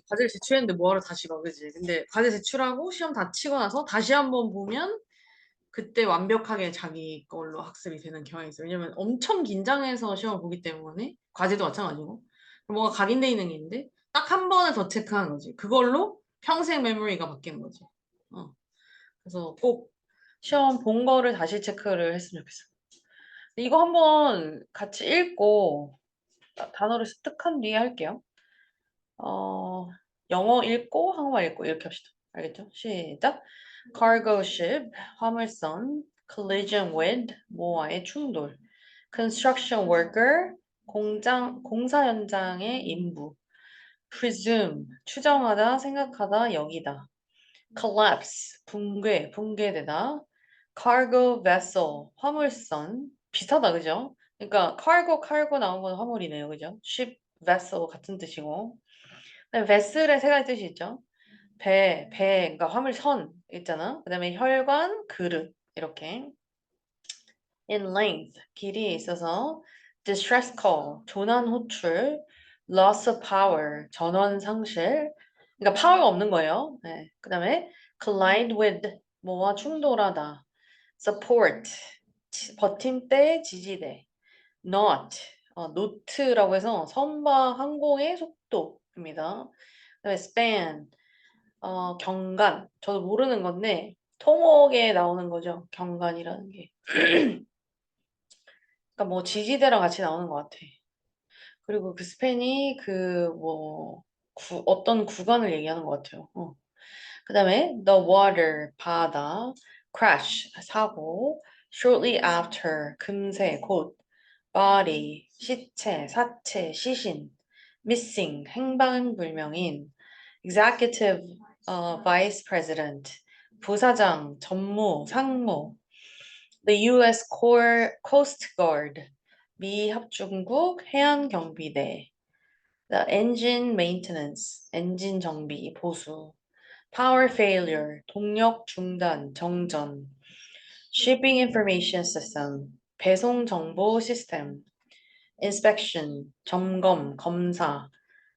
과제를 제출했는데 뭐하러 다시 봐, 그지? 근데 과제 제출하고 시험 다 치고 나서 다시 한번 보면 그때 완벽하게 자기 걸로 학습이 되는 경향이 있어요. 왜냐면 엄청 긴장해서 시험을 보기 때문에 과제도 마찬가지고 뭔가 각인돼 있는 게 있는데 딱 한 번을 더 체크하는 거지. 그걸로 평생 메모리가 바뀌는 거지. 어. 그래서 꼭 시험 본 거를 다시 체크를 했으면 좋겠어. 이거 한번 같이 읽고 단어를 습득한 뒤에 할게요. 어, 영어 읽고 한국말 읽고 이렇게 합시다. 알겠죠? 시작. Cargo ship, 화물선, collision with, 뭐와의 충돌. Construction worker, 공사 현장의 인부. Presume, 추정하다, 생각하다, 여기다. Collapse, 붕괴되다. Cargo vessel, 화물선. 비슷하다, 그죠? 그러니까 cargo 나온 건 화물이네요, 그죠? ship, vessel 같은 뜻이고. 베슬의 세 가지 뜻이 있죠. 그러니까 화물선 있잖아. 그 다음에 혈관, 그릇 이렇게. In length, 길이에 있어서 distress call, 조난 호출, loss of power, 전원 상실. 그러니까 파워가 없는 거예요. 네. 그 다음에 collide with, 뭐와 충돌하다. support, 버팀대, 지지대. not, 노트라고 해서 선박 항공의 속도입니다. 그다음에 span, 경간. 저도 모르는 건데 토목에 나오는 거죠. 경간이라는 게. 그러니까 뭐 지지대랑 같이 나오는 것 같아. 그리고 그 스팬이 그 뭐 어떤 구간을 얘기하는 것 같아요. 그다음에 the water, 바다, crash, 사고, shortly after, 금세, 곧, body, 시체, 사체, 시신, missing, 행방불명인, executive, vice president, 부사장, 전무, 상무, the U.S. Coast Guard, 미 합중국 해안경비대, the engine maintenance, 엔진 정비, 보수, power failure, 동력 중단, 정전, shipping information system, 배송 정보 시스템, inspection, 점검, 검사,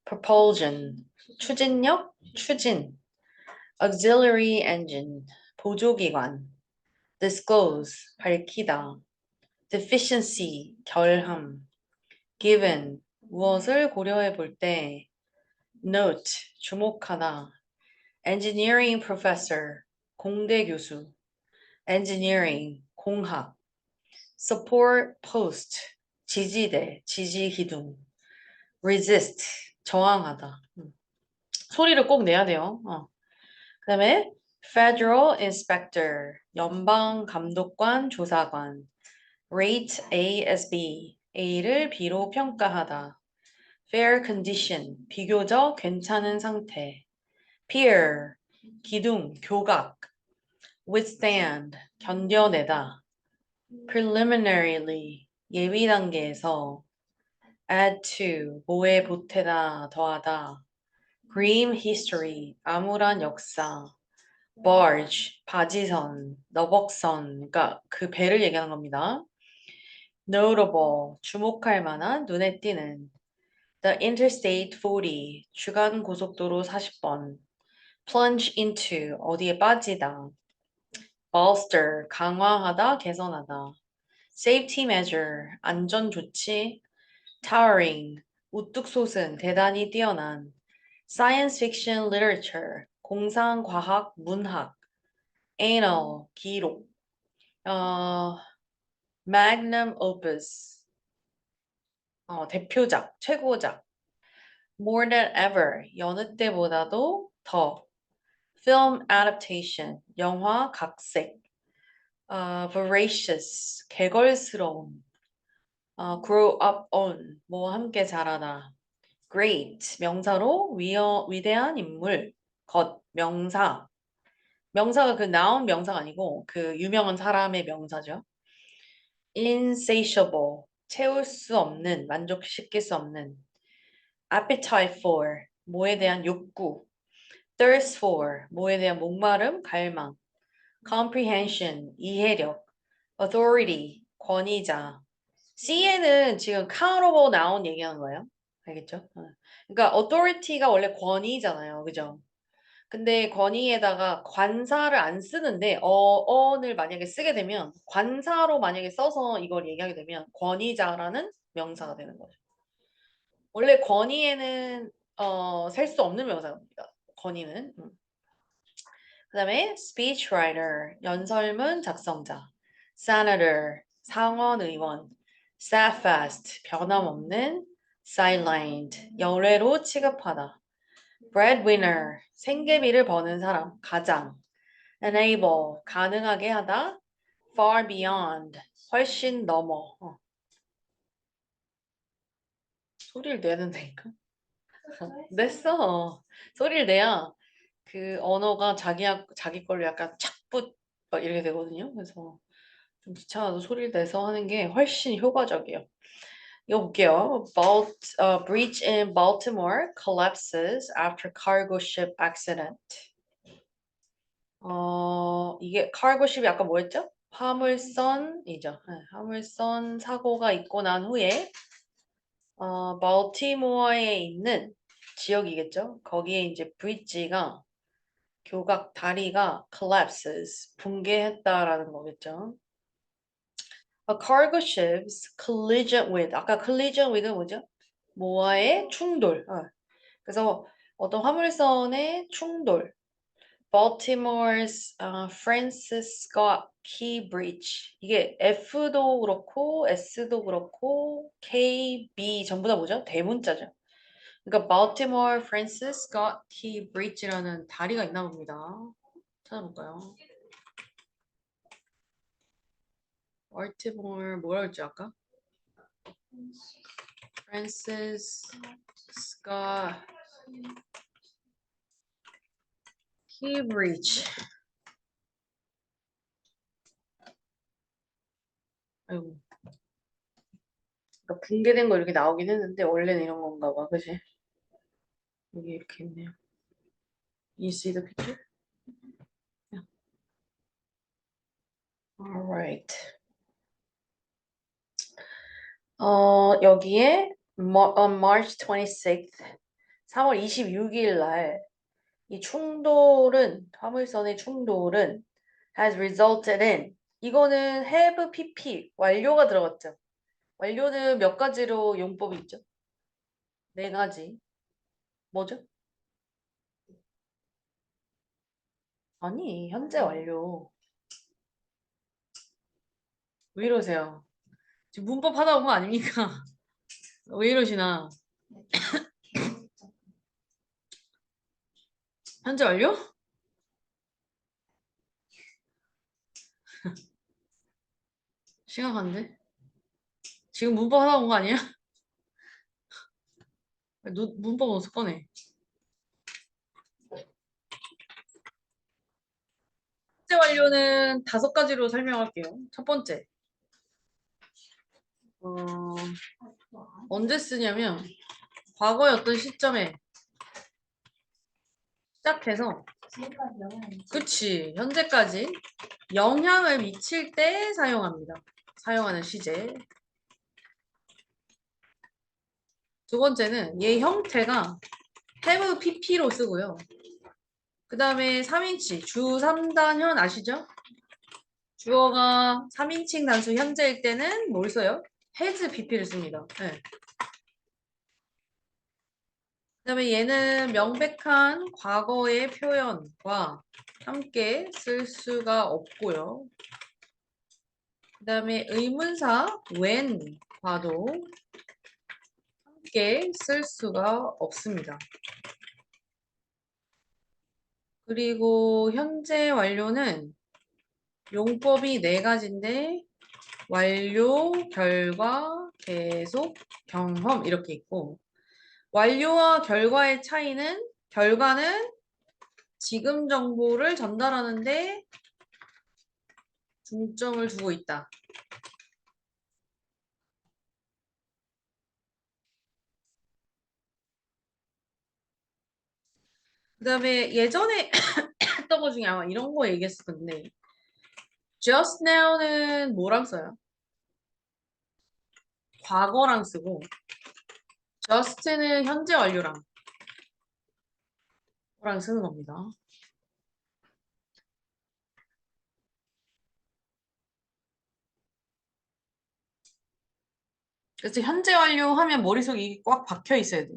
propulsion, 추진력, 추진, auxiliary engine, 보조기관, disclose, 밝히다, deficiency, 결함, given, 무엇을 고려해 볼 때, note, 주목하다, engineering professor, 공대 교수, engineering, 공학, support post, 지지대, 지지기둥, resist, 저항하다. 소리를 꼭 내야 돼요. 그다음에 federal inspector, 연방 감독관, 조사관, rate A as B, A를 B로 평가하다. fair condition, 비교적 괜찮은 상태. peer, 기둥, 교각. withstand, 견뎌내다. preliminarily, 예비 단계에서. add to, 뭐에 보태다, 더하다. grim history, 암울한 역사. barge, 바지선, 너벅선, 그러니까 그 배를 얘기하는 겁니다. notable, 주목할 만한, 눈에 띄는. The Interstate 40, 주간 고속도로 40번. plunge into, 어디에 빠지다. bolster, 강화하다, 개선하다. safety measure, 안전 조치. towering, 우뚝 솟은, 대단히 뛰어난. science fiction literature, 공상 과학 문학. annal, 기록. 어, magnum opus, 대표작, 최고작. more than ever, 여느 때보다도 더. film adaptation, 영화 각색. voracious, 개걸스러운. grow up on, 뭐 함께 자라다. great, 명사로 위대한 인물. 것, 명사. 명사가 그 noun 명사가 아니고 그 유명한 사람의 명사죠. insatiable, 채울 수 없는, 만족시킬 수 없는. appetite for, 뭐에 대한 욕구. thirst for, 뭐에 대한 목마름, 갈망. comprehension, 이해력. authority, 권위자. C에는 지금 countable noun 얘기하는 거예요. 알겠죠? 그러니까 authority가 원래 권위잖아요. 그죠? 근데 권위에다가 관사를 안 쓰는데 어언을 만약에 쓰게 되면 관사로 만약에 써서 이걸 얘기하게 되면 권위자라는 명사가 되는 거죠. 원래 권위에는 셀 수 없는 명사입니다. 권위는. 그다음에 speechwriter 연설문 작성자, senator 상원 의원, steadfast 변함없는, sidelined 열애로 취급하다, breadwinner 생계비를 버는 사람 가장, enable 가능하게 하다, far beyond 훨씬 넘어. 소리를 내야 된다니까. 냈어. 소리를 내야 그 언어가 자기 걸로 약간 착붙 막 이렇게 되거든요. 그래서 좀 귀찮아도 소리를 내서 하는 게 훨씬 효과적이에요. 이거 볼게요. Bridge in Baltimore collapses after cargo ship accident. 이게 cargo ship이 아까 뭐였죠? 화물선이죠. 네, 화물선 사고가 있고 난 후에 발티모어에 있는 지역이겠죠. 거기에 이제 브릿지가 교각 다리가 collapses 붕괴했다라는 거겠죠. A cargo ship's collision with 아까 collision with은 뭐죠? 뭐와의 충돌. 그래서 어떤 화물선의 충돌. Baltimore's Francis Scott Key Bridge. 이게 F도 그렇고 S도 그렇고 K, B 전부 다 뭐죠? 대문자죠. 그러니까 Baltimore Francis Scott Key Bridge라는 다리가 있나 봅니다. 찾아볼까요? Baltimore 뭐라 했지 아까? Francis Scott Key Bridge. 아이고. 그러니까 붕괴된 거 이렇게 나오긴 했는데 원래는 이런 건가 봐, 그지? 여기 이렇게 있네요. You see the picture? Yeah. Alright. 여기에 on March 26th, 3월 26일 날 이 충돌은 화물선의 충돌은 has resulted in 이거는 have pp 완료가 들어갔죠. 완료는 몇 가지로 용법이 있죠? 네 가지. 뭐죠? 아니, 현재 완료. 왜 이러세요? 지금 문법 하다 온 거 아닙니까? 왜 이러시나? 현재 완료? 심각한데? 지금 문법 하다 온 거 아니야? 문법 어디서 꺼내? 현재 완료는 5가지로 설명할게요. 첫 번째, 어, 언제 쓰냐면 과거의 어떤 시점에 시작해서 그치 현재까지 영향을 미칠 때 사용합니다. 사용하는 시제. 두 번째는 얘 형태가 have pp로 쓰고요. 그 다음에 3인칭 주 3단현 아시죠? 주어가 3인칭 단수 현재일 때는 뭘 써요? has pp를 씁니다. 네. 그 다음에 얘는 명백한 과거의 표현과 함께 쓸 수가 없고요. 그 다음에 의문사 when과도 함께 쓸 수가 없습니다. 그리고 현재 완료는 용법이 4가지인데 완료, 결과, 계속, 경험 이렇게 있고 완료와 결과의 차이는 결과는 지금 정보를 전달하는데 중점을 두고 있다. 그 다음에 예전에 했던 거 중에 아마 이런 거 얘기했을 건데 just now는 뭐랑 써요? 과거랑 쓰고 just는 현재 완료랑 쓰는 겁니다. 그래서 현재 완료하면 머릿속에 이게 꽉 박혀 있어야 돼.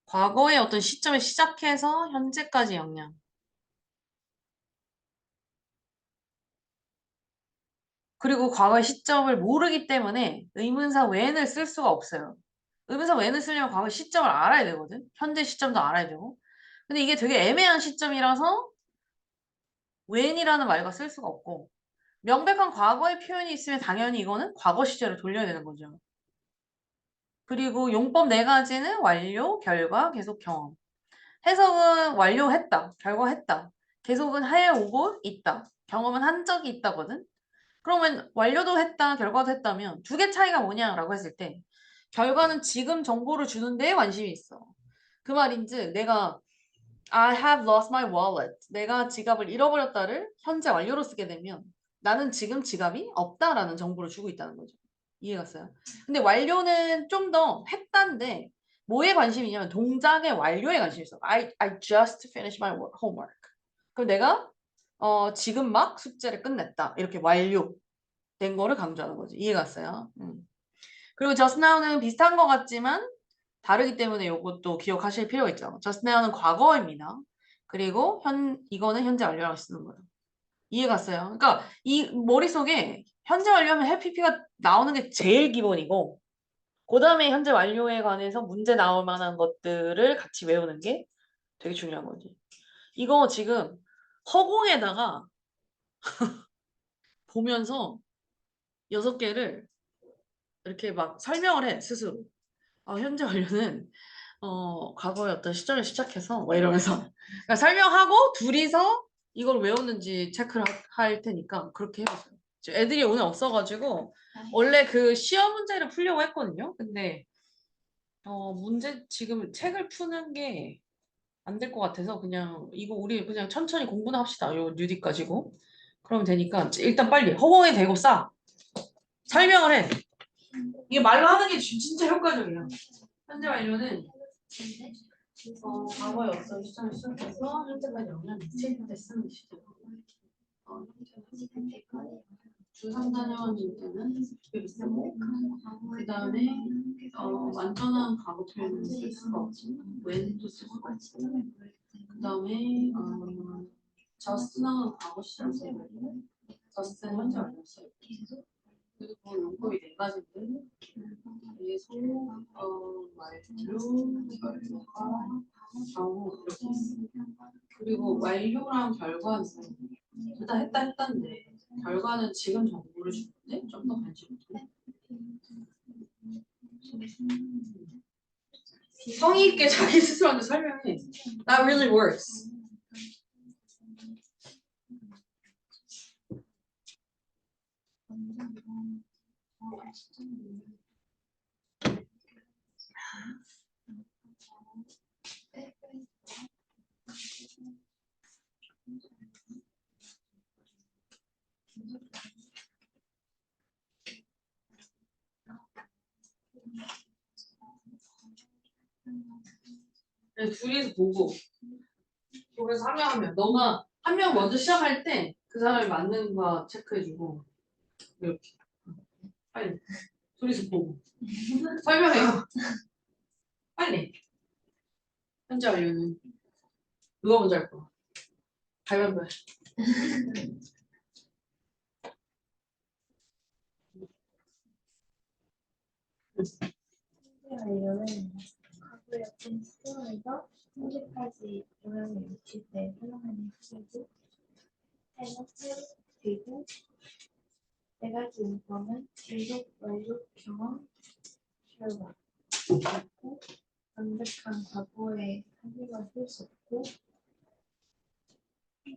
과거의 어떤 시점에 시작해서 현재까지 영향. 그리고 과거의 시점을 모르기 때문에 의문사 when을 쓸 수가 없어요. 의문사 when을 쓰려면 과거의 시점을 알아야 되거든. 현재 시점도 알아야 되고. 근데 이게 되게 애매한 시점이라서 when이라는 말과 쓸 수가 없고 명백한 과거의 표현이 있으면 당연히 이거는 과거 시제로 돌려야 되는 거죠. 그리고 용법 네 가지는 완료, 결과, 계속, 경험. 해석은 완료했다, 결과했다. 계속은 해오고 있다. 경험은 한 적이 있다거든. 그러면 완료도 했다, 결과도 했다면 두 개 차이가 뭐냐라고 했을 때 결과는 지금 정보를 주는 데에 관심이 있어. 그 말인즉 내가 I have lost my wallet. 내가 지갑을 잃어버렸다를 현재 완료로 쓰게 되면 나는 지금 지갑이 없다라는 정보를 주고 있다는 거죠. 이해갔어요? 근데 완료는 좀 더 했다인데 뭐에 관심이냐면 동작의 완료에 관심이 있어. I just finished my homework. 그럼 내가 지금 막 숙제를 끝냈다. 이렇게 완료된 거를 강조하는 거지. 이해갔어요? 그리고 just now는 비슷한 것 같지만 다르기 때문에 이것도 기억하실 필요가 있죠. just now는 과거입니다. 그리고 이거는 현재 완료라고 쓰는 거예요. 이해 갔어요? 그러니까 이 머릿속에 현재 완료하면 해피피가 나오는 게 제일 기본이고 그 다음에 현재 완료에 관해서 문제 나올 만한 것들을 같이 외우는 게 되게 중요한 거지. 이거 지금 허공에다가 보면서 6개를 이렇게 막 설명을 해, 스스로. 현재 완료는 과거의 어떤 시점을 시작해서 뭐 이러면서 그러니까 설명하고 둘이서 이걸 외웠는지 체크를 할 테니까 그렇게 해보세요. 지금 애들이 오늘 없어가지고 원래 그 시험 문제를 풀려고 했거든요. 근데 문제 지금 책을 푸는 게 안 될 것 같아서 그냥 이거 우리 그냥 천천히 공부나 합시다. 요 뉴디 가지고 그러면 되니까 일단 빨리 허공에 대고 싸 설명을 해. 이게 말로 하는 게 진짜 효과적이야. 현재 완료는 과거에 어떤 시점을 시작해서 현재까지 영향을 미칠 때 쓰는 시점. 주 3, 4년일 때는 특별히 쓰고 그 다음에 완전한 과거 표현은 쓸 수가 없지만 when도 쓸 수가 있고 그 다음에 just now는 과거 시점 쓰고 just는 현재 완료 쓰고 그리고 용법이 네 가지인데 계속 완료, 결과, 경우 이렇게 있습니다. 그리고 완료랑 결과는 둘 다 했다인데 결과는 지금 정보를 주는데 좀 더 관심 있게 성의 있게 자기 스스로한테 설명해. That really works. 둘이서 보고 그래서 한 명 한 명. 너가 한 명 먼저 시작할 때 그 사람이 맞는가 체크해주고 이렇게 빨리 둘이서 보고 설명해요. 빨리. 현재 완료는 누가 먼저 할 거야? 가위바위보 해. 완료는 과거의 어떤 시점에서 현재까지 영향을 미칠 때 사용하는 수이고 해석을 그리고 네 가지 용법은 계속, 완료, 경험, 결과 그리고 완벽한 과거의 사실과 쓸 수 없고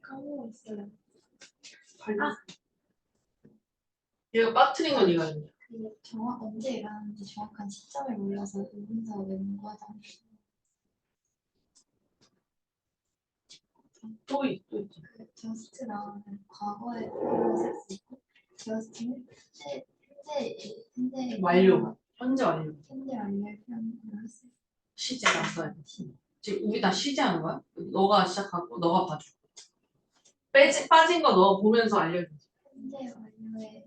까먹고 있어요. 얘가 빠뜨린 건 이거 아니야. 그 언제 일어났는지 정확한 시점을 몰라서 의문사 외문과장 또 있지. 저스트 나오는 과거의 표현을 쓸 수 있고 저스트는 현재 완료. 현재 완료. 현재 완료의 표현을 했어요. 시제 났어요. 지금 우리 다 시제하는 거야? 너가 시작하고 너가 봐줘. 빠진 거 너 보면서 알려줘. 현재 완료의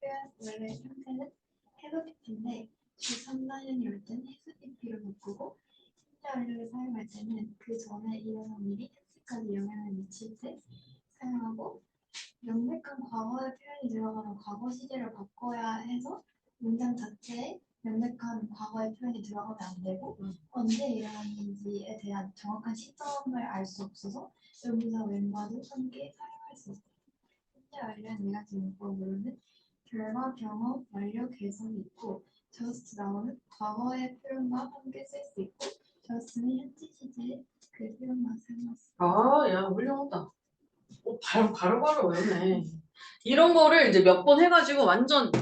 표현 원래 형태는 have PP인데 주 3단연이 올 때는 have PP를 바꾸고 현재 완료를 사용할 때는 그 전에 일어난 일이 현재까지 영향을 미칠 때 사용하고 명백한 과거의 표현이 들어가면 과거 시제를 바꿔야 해서 문장 자체에 명백한 과거의 표현이 들어가면 안 되고 언제 일어났는지에 대한 정확한 시점을 알 수 없어서 여기서 왼과도 함께 사용할 수 있어요. 현재 완료한 네 가지 문법으로는 결과, 경험, 완료, 개성이 있고 just 나오는 과거의 표현과 함께 쓸 수 있고 just는 현재 시제의 그 표현만 사용할 수 있어요. 야, 훌륭하다. 바로 외우네. 이런 거를 이제 몇 번 해가지고 완전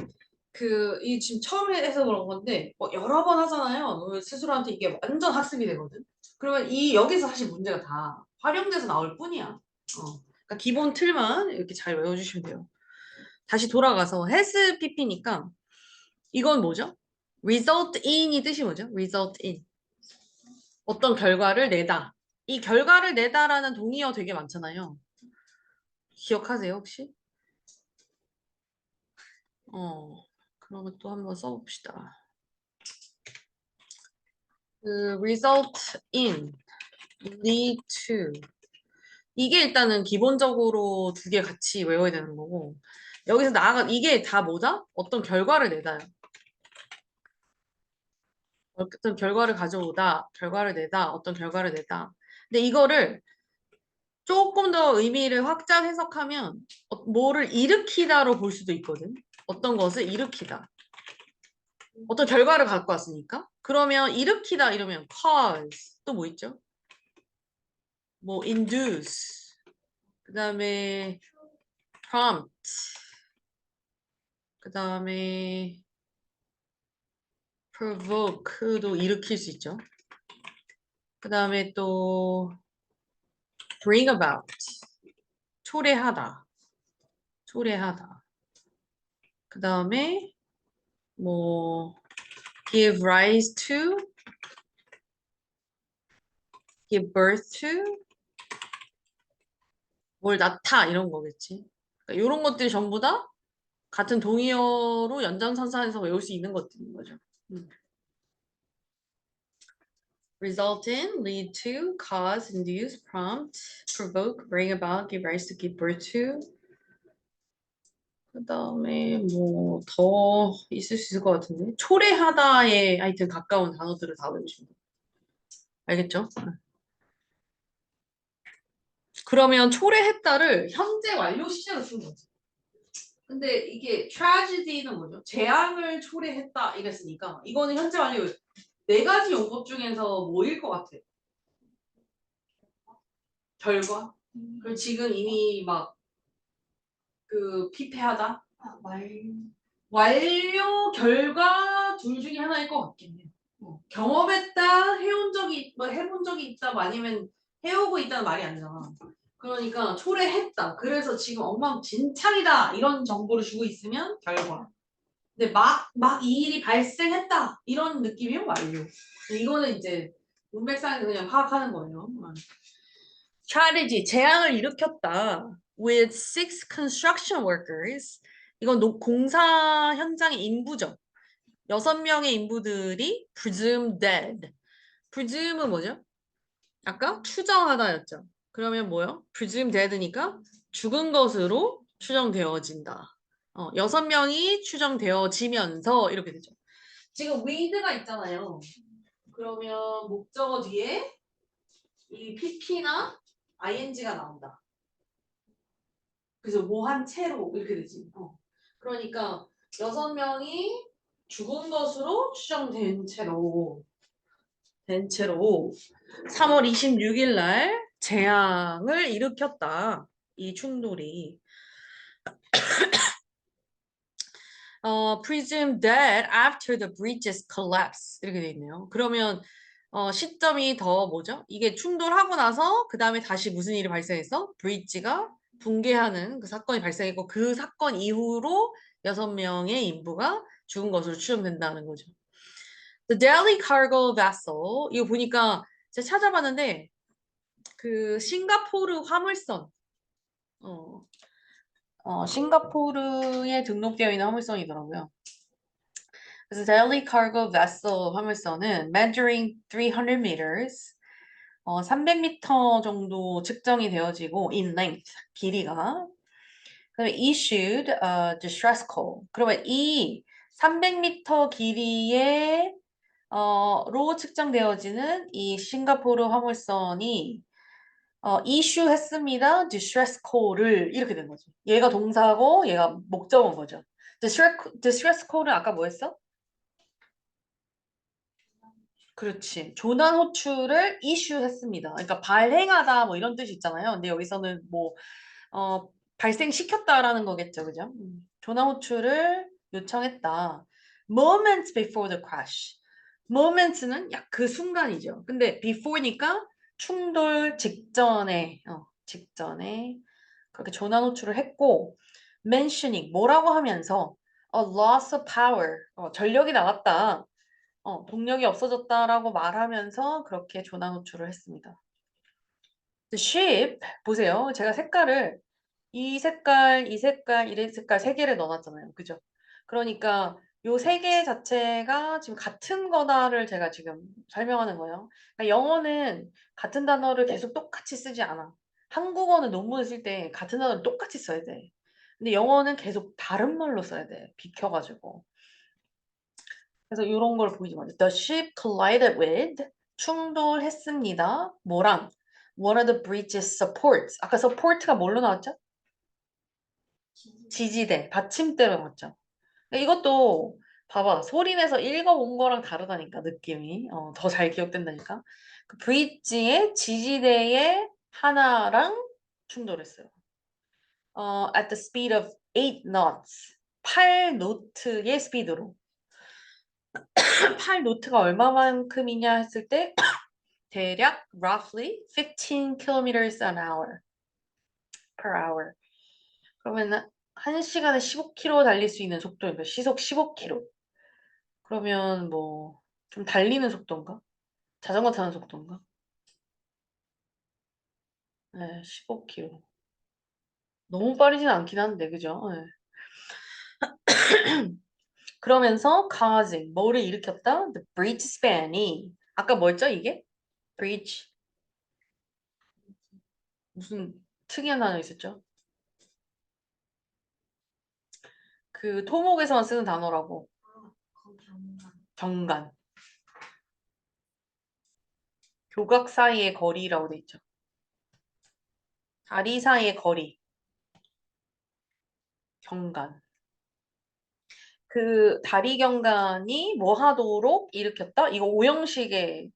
이 지금 처음 해서 그런 건데 뭐 여러 번 하잖아요. 너 스스로한테 이게 완전 학습이 되거든. 그러면 여기서 사실 문제가 다 활용돼서 나올 뿐이야. 그러니까 기본 틀만 이렇게 잘 외워주시면 돼요. 다시 돌아가서 has pp니까 이건 뭐죠? result in이 뜻이 뭐죠? result in. 어떤 결과를 내다. 이 결과를 내다라는 동의어 되게 많잖아요. 기억하세요, 혹시? 그러면 또 한번 써봅시다. result in, lead to. 이게 일단은 기본적으로 두 개 같이 외워야 되는 거고. 여기서 이게 다 뭐다? 어떤 결과를 내다요. 어떤 결과를 가져오다, 결과를 내다, 어떤 결과를 내다. 근데 이거를 조금 더 의미를 확장 해석하면 뭐를 일으키다로 볼 수도 있거든. 어떤 것을 일으키다. 어떤 결과를 갖고 왔으니까. 그러면 일으키다 이러면 cause 또 뭐 있죠? 뭐 induce 그 다음에 prompt 그 다음에 provoke도 일으킬 수 있죠. 그 다음에 또 bring about 초래하다 그 다음에 뭐 give rise to give birth to 뭘 낳다 이런 거겠지. 그러니까 이런 것들이 전부 다 같은 동의어로 연장선상에서 외울 수 있는 것들인 거죠. result in, lead to, cause, induce, prompt, provoke, bring about, give rise to, give birth to. 그 다음에 뭐 더 있을 수 있을 것 같은데 초래하다에 하여튼 가까운 단어들을 다 외우시면 돼요. 알겠죠? 그러면 초래했다를 현재 완료 시제로 쓰는 거지. 근데 이게 tragedy는 뭐죠? 재앙을 초래했다 이랬으니까 이거는 현재 완료 네 가지 용법 중에서 뭐일 것 같아? 결과? 그럼 지금 이미 막 피폐하다? 완료, 결과 둘 중에 하나일 것 같긴 해요. 경험했다, 해본 적이 있다, 아니면 해오고 있다는 말이 아니잖아. 그러니까 초래했다. 그래서 지금 엉망진창이다. 이런 정보를 주고 있으면 결과. 근데 막 이 일이 발생했다. 이런 느낌이면 완료. 이거는 이제 문맥상에서 그냥 파악하는 거예요. strategy, 재앙을 일으켰다. with 6 construction workers. 이건 공사 현장의 인부죠. 6명의 인부들이 presumed dead. presume은 뭐죠? 아까 추정하다였죠. 그러면 뭐요? presumed dead니까 죽은 것으로 추정되어진다. 6명이 추정되어지면서 이렇게 되죠. 지금 with가 있잖아요. 그러면 목적어 뒤에 이 pp나 ing가 나온다. 그래서 뭐 한 채로 이렇게 되지. 그러니까 6명이 죽은 것으로 추정된 채로 3월 26일 날 재앙을 일으켰다. 이 충돌이. presumed dead after the bridges collapse 이렇게 돼 있네요. 그러면 시점이 더 뭐죠? 이게 충돌하고 나서 그 다음에 다시 무슨 일이 발생했어? 브릿지가 붕괴하는 그 사건이 발생했고 그 사건 이후로 6명의 인부가 죽은 것으로 추정된다는 거죠. The Delhi Cargo Vessel 이거 보니까 제가 찾아봤는데 그 싱가포르 화물선 싱가포르에 등록되어 있는 화물선이더라고요. 그래서 Delhi Cargo Vessel 화물선은 measuring 300 meters 300m 정도 측정이 되어지고 in length 길이가 그다음에 issued distress call. 그러면 이 300m 길이의 로 측정되어지는 이 싱가포르 화물선이 issue했습니다. distress call을 이렇게 된 거죠. 얘가 동사고 얘가 목적어인 거죠. distress call은 아까 뭐 했어? 그렇지. 조난 호출을 issue했습니다. 그러니까 발행하다 뭐 이런 뜻이 있잖아요. 근데 여기서는 뭐 발생시켰다라는 거겠죠. 그죠? 조난 호출을 요청했다. Moments before the crash. Moments는 약 그 순간이죠. 근데 before니까 충돌 직전에 그렇게 조난 호출을 했고 mentioning 뭐라고 하면서 a loss of power 전력이 나갔다. 동력이 없어졌다라고 말하면서 그렇게 조난 호출을 했습니다. The ship 보세요. 제가 색깔을 이 색깔, 이 색깔, 이 색깔 세 개를 넣어놨잖아요. 그죠? 그러니까 요 세 개 자체가 지금 같은 거다를 제가 지금 설명하는 거예요. 그러니까 영어는 같은 단어를 계속 똑같이 쓰지 않아. 한국어는 논문을 쓸 때 같은 단어를 똑같이 써야 돼. 근데 영어는 계속 다른 말로 써야 돼. 비켜가지고. 그래서 이런 걸 보이지 마세요. The ship collided with 충돌했습니다. 뭐랑? One of the bridge's supports. 아까 support가 뭘로 나왔죠? 지지대, 받침대로 나왔죠. 그러니까 이것도 봐봐. 소리내서 읽어본 거랑 다르다니까 느낌이. 더 잘 기억된다니까. 그 브릿지의 지지대의 하나랑 충돌했어요. At the speed of 8 knots. 8노트의 스피드로. 8노트가 얼마만큼이냐 했을 때 대략 roughly 15 kilometers an hour per hour. 그러면 1시간에 15km 달릴 수 있는 속도니까 시속 15km. 그러면 뭐 좀 달리는 속도인가? 자전거 타는 속도인가? 네, 15km. 너무 빠르진 않긴 한데, 그죠? 네. 그러면서 causing 뭐를 일으켰다? The bridge span이 아까 뭐였죠 이게? bridge 무슨 특이한 단어 있었죠? 그 토목에서만 쓰는 단어라고. 경간. 교각 사이의 거리라고 돼 있죠. 다리 사이의 거리. 경간. 그 다리 경간이 뭐 하도록 일으켰다? 이거 오형식의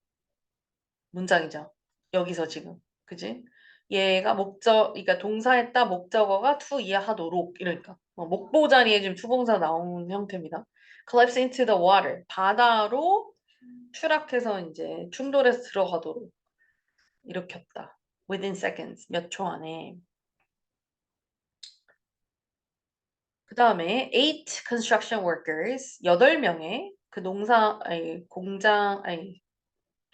문장이죠. 여기서 지금. 그지? 얘가 그러니까 동사했다 목적어가 to 이해하도록 이러니까 목보 자리에 지금 투봉사 나온 형태입니다. collapse into the water. 바다로 추락해서 이제 충돌해서 들어가도록 일으켰다. within seconds. 몇 초 안에. 그 다음에 8 construction workers 8명의 그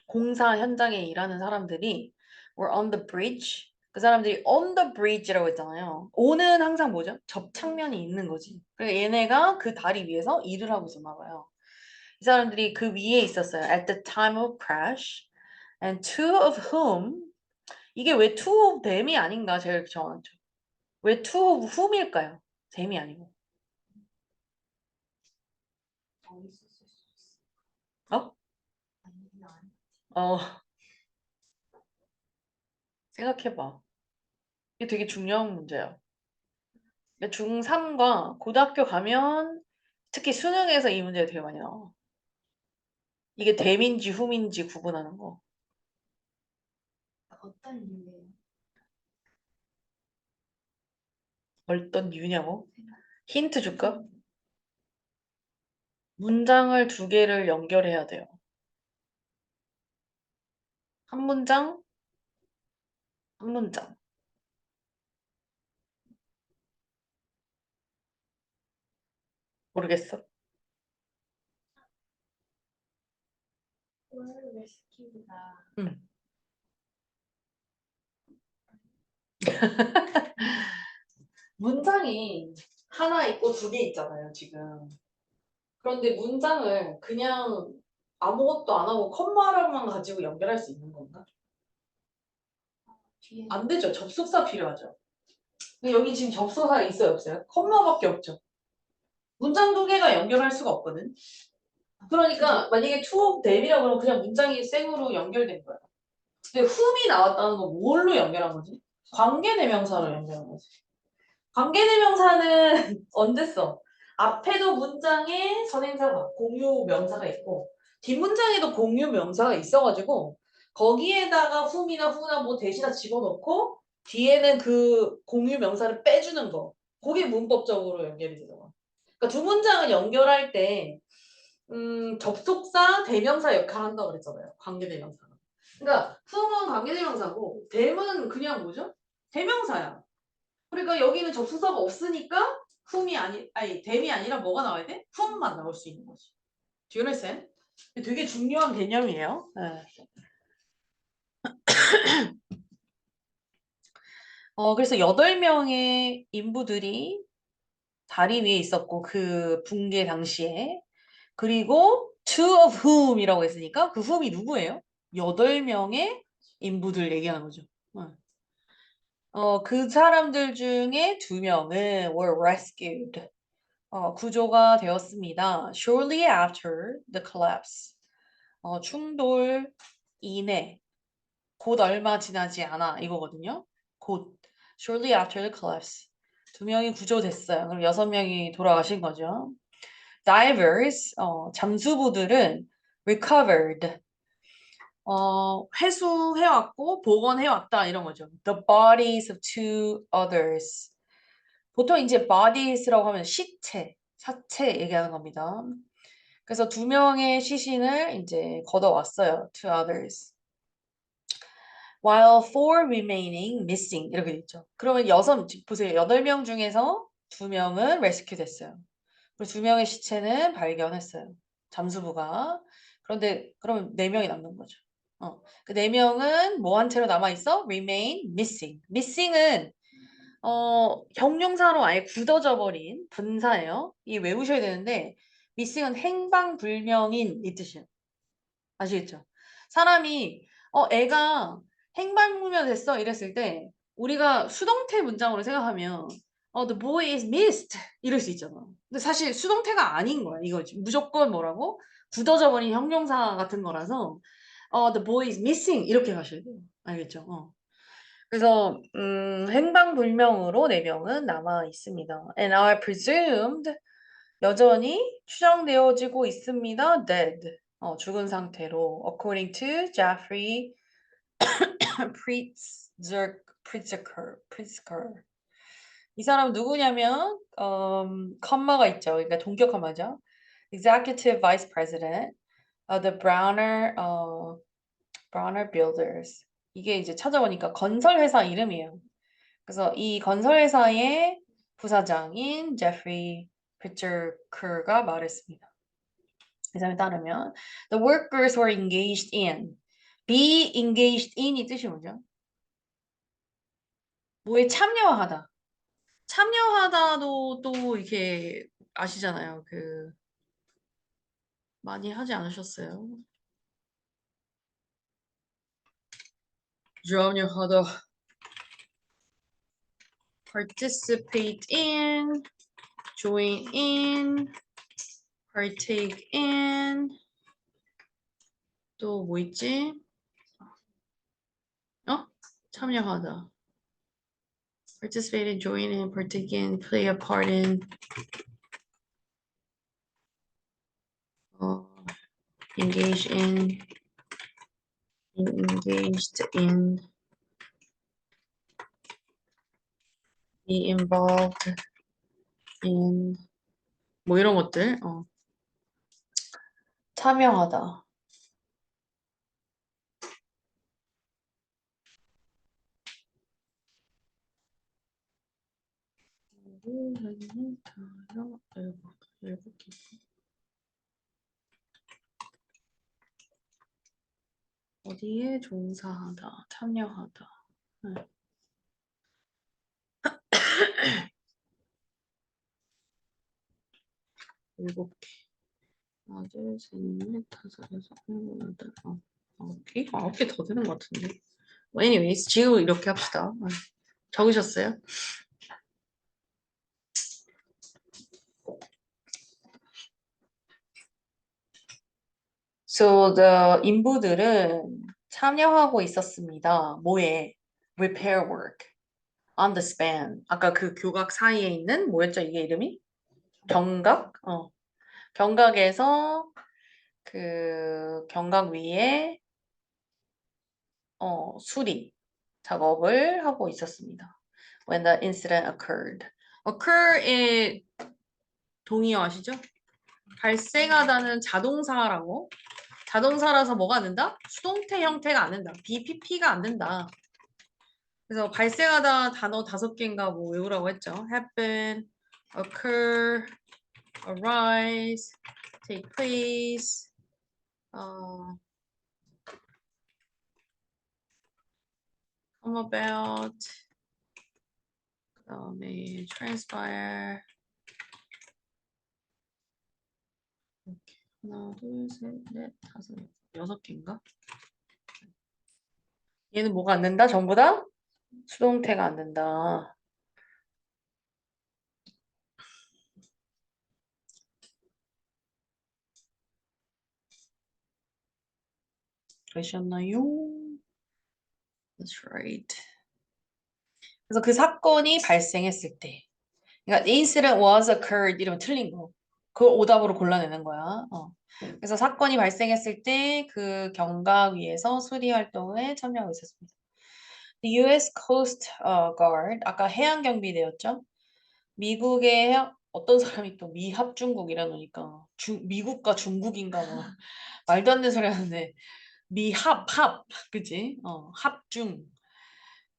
공사 현장에 일하는 사람들이 were on the bridge. 그 사람들이 on the bridge라고 했잖아요. on은 항상 뭐죠? 접착면이 있는 거지. 그러니까 얘네가 그 다리 위에서 일을 하고 있었나 봐요. 이 사람들이 그 위에 있었어요. At the time of crash. And two of whom 이게 왜 two of them이 아닌가 제일 정확하죠. 왜 two of whom일까요? them이 아니고. 어? 어, 생각해봐. 이게 되게 중요한 문제야. 중3과 고등학교 가면 특히 수능에서 이 문제가 되게 많이 나와. 이게 댐인지 훔인지 구분하는 거. 어떤 이유예요? 어떤 이유냐고? 힌트 줄까? 문장을 두 개를 연결해야 돼요. 한 문장, 한 문장. 모르겠어. were rescued다. 응. 문장이 하나 있고 두 개 있잖아요, 지금. 그런데 문장을 그냥 아무것도 안 하고 컴마만 가지고 연결할 수 있는 건가? 뒤에 안 되죠. 접속사 필요하죠. 근데 여기 지금 접속사 있어요, 없어요? 컴마밖에 없죠. 문장 두 개가 연결할 수가 없거든. 그러니까 만약에 to of them이라고 하면 그냥 문장이 생으로 연결된 거야. 근데 whom이 나왔다는 건 뭘로 연결한 거지? 관계대명사로 연결한 거지. 관계대명사는 언제 써? 앞에도 문장에 선행사가 공유 명사가 있고 뒷문장에도 공유 명사가 있어가지고 거기에다가 whom이나 who나 뭐 대신에 집어넣고 뒤에는 그 공유 명사를 빼주는 거. 그게 문법적으로 연결이 되잖아. 그러니까 두 문장을 연결할 때 접속사 대명사 역할을 한다고 그랬잖아요. 관계대명사가. 그러니까 whom은 관계대명사고 them은 그냥 뭐죠? 대명사야. 그러니까 여기는 접속사가 없으니까 them이 아니라 뭐가 나와야 돼? whom만 나올 수 있는 거지. Do you understand? 되게 중요한 개념이에요. 네. 그래서 8명의 인부들이 다리 위에 있었고 그 붕괴 당시에 그리고 two of whom이라고 했으니까 그 whom이 누구예요? 8명의 인부들 얘기하는 거죠. 그 사람들 중에 2명은 were rescued. 구조가 되었습니다. Shortly after the collapse. 충돌 이내. 곧 얼마 지나지 않아 이거거든요. 곧 shortly after the collapse. 2명이 구조됐어요. 그럼 6명이 돌아가신 거죠. Divers, 잠수부들은 recovered, 회수해왔고 복원해왔다 이런 거죠. The bodies of two others. 보통 이제 bodies라고 하면 시체, 사체 얘기하는 겁니다. 그래서 2명의 시신을 이제 걷어왔어요. Two others. While four remaining missing 이렇게 있죠. 그러면 보세요. 8명 중에서 2명은 rescue 됐어요. 그리고 2명의 시체는 발견했어요. 잠수부가. 그런데 그러면 4명이 남는 거죠. 그 4명은 뭐 한 채로 남아 있어? Remain missing. missing은 형용사로 아예 굳어져 버린 분사예요. 이 외우셔야 되는데 missing은 행방불명인 이 뜻이에요. 아시겠죠? 사람이 애가 행방불명 됐어 이랬을 때 우리가 수동태 문장으로 생각하면 the boy is missed 이럴 수 있잖아. 근데 사실 수동태가 아닌 거야. 이거 무조건 뭐라고? 굳어져 버린 형용사 같은 거라서 the boy is missing 이렇게 가셔야 돼요. 알겠죠? 그래서 행방불명으로 4명은 남아 있습니다. And are presumed 여전히 추정되어지고 있습니다. Dead. 죽은 상태로. According to Jeffrey Pritzker. 이 사람 누구냐면 컴마가 있죠. 그러니까 동격 컴마죠. Executive Vice President of the Browner Builders. 이게 이제 찾아보니까 건설 회사 이름이에요. 그래서 이 건설 회사의 부사장인 제프리 피처크가 말했습니다. 이 사람에 따르면 the workers were engaged in be engaged in이 뜻이 뭐죠? 뭐에 참여하다. 참여하다도 또 이렇게 아시잖아요. 많이 하지 않으셨어요? 참여하다. participate in, join in, partake in. 또 뭐 있지? 참여하다. participate in, join in, partake in, play a part in. engage in, engaged in, be involved in, 뭐 이런 것들. 참여하다. 7개. 어디에 종사하다, 참여하다. 네. 7개. 하나, 둘, 셋, 넷, 다섯, 여섯, 일곱, 여덟, 9개? 9개 더 되는 것 같은데. anyways, 지금 이렇게 합시다. 적으셨어요? So the 인부들은 참여하고 있었습니다. 뭐에? Repair work on the span. 아까 그 교각 사이에 있는 뭐였죠? 이게 이름이? 경각? 경각에서 그 경각 위에 수리 작업을 하고 있었습니다. When the incident occurred. occur의 동의어 아시죠? 발생하다는 자동사라고. 자동사라서 뭐가 안 된다? 수동태 형태가 안 된다. BPP가 안 된다. 그래서 발생하다 단어 5개인가 뭐 외우라고 했죠. happen, occur, arise, take place, come about, 그 다음에 transpire. 이렇게 하나, 둘, 셋, 넷, 다섯, 6개인가? 얘는 뭐가 안 된다? 전부 다? 수동태가 안 된다. 그러셨나요? That's right. 그래서 그 사건이 발생했을 때. 그러니까 the incident was occurred 이러면 틀린 거. 그걸 오답으로 골라내는 거야. 그래서 사건이 발생했을 때 그 경각 위에서 수리 활동에 참여하고 있었습니다. The U.S. Coast Guard 아까 해양 경비대였죠. 미국의 어떤 사람이 또 미합중국 이러니까 미국과 중국인가 뭐 말도 안 되는 소리 하는데 미합 그지? 합중.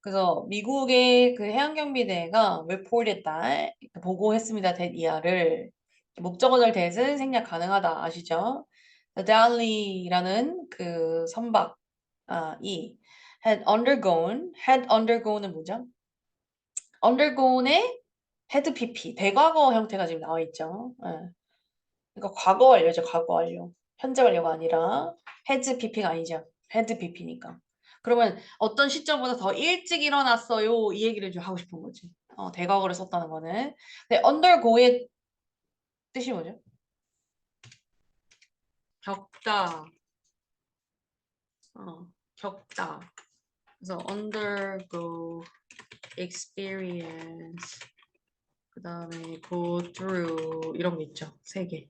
그래서 미국의 그 해양경비대가 report했다 보고했습니다. 대이하를 목적어절 대신 생략 가능하다 아시죠? The Dali라는 그 선박 이 had undergone은 뭐죠? undergone의 had pp 대과거 형태가 지금 나와 있죠. 예. 그러니까 과거 완료죠. 과거 완료. 현재 완료가 아니라 has pp가 아니죠. had pp니까. 그러면 어떤 시점보다 더 일찍 일어났어요. 이 얘기를 좀 하고 싶은 거지. 대과거를 썼다는 거는. 근데 undergo의 뜻이 뭐죠? 겪다. 겪다. 그래서 undergo, experience, 그 다음에 go through 이런 게 있죠. 3개.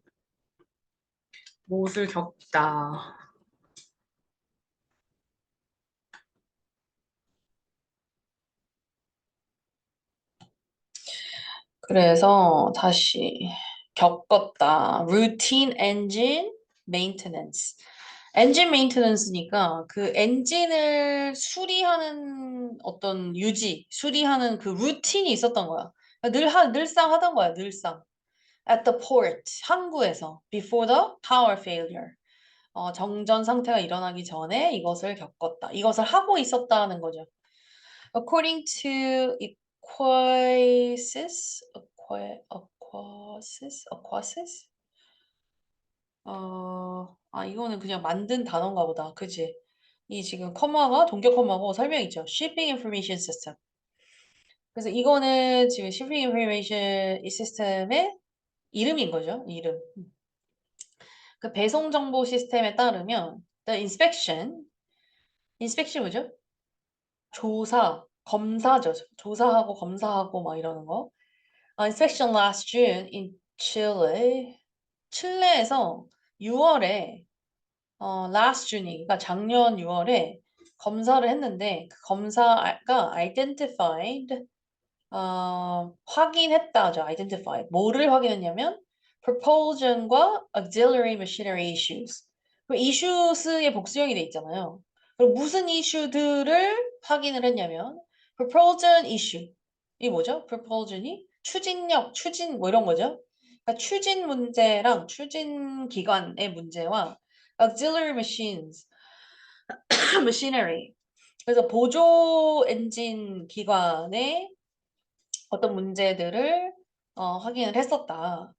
무엇을 겪다. 그래서 다시 겪었다. routine engine maintenance. 엔진 메인테넌스니까 그 엔진을 수리하는 어떤 유지, 수리하는 그 루틴이 있었던 거야. 늘상 하던 거야, 늘상. At the port, 항구에서 before the power failure. 정전 상태가 일어나기 전에 이것을 겪었다. 이것을 하고 있었다는 거죠. According to Aquasis? 이거는 그냥 만든 단어인가 보다. 그지? 이 지금 커마가 동격 커마고 설명 있죠. Shipping Information System. 그래서 이거는 지금 Shipping Information 시스템의 이름인 거죠. 이름. 그 배송 정보 시스템에 따르면 the inspection 뭐죠? 조사, 검사죠. 조사하고 검사하고 막 이러는 거. Inspection last June in Chile. 칠레에서 6월에 last June이 그러니까 작년 6월에 검사를 했는데 그 검사가 identified 확인했다죠. identified. 뭐를 확인했냐면 propulsion과 auxiliary machinery issues. 그 issues의 복수형이 돼 있잖아요. 그럼 무슨 이슈들을 확인을 했냐면 propulsion issue. 이 뭐죠? propulsion이 추진력, 추진 뭐 이런 거죠. 그러니까 추진 문제랑 추진 기관의 문제와 auxiliary machines, machinery. 그래서 보조 엔진 기관의 어떤 문제들을 확인을 했었다.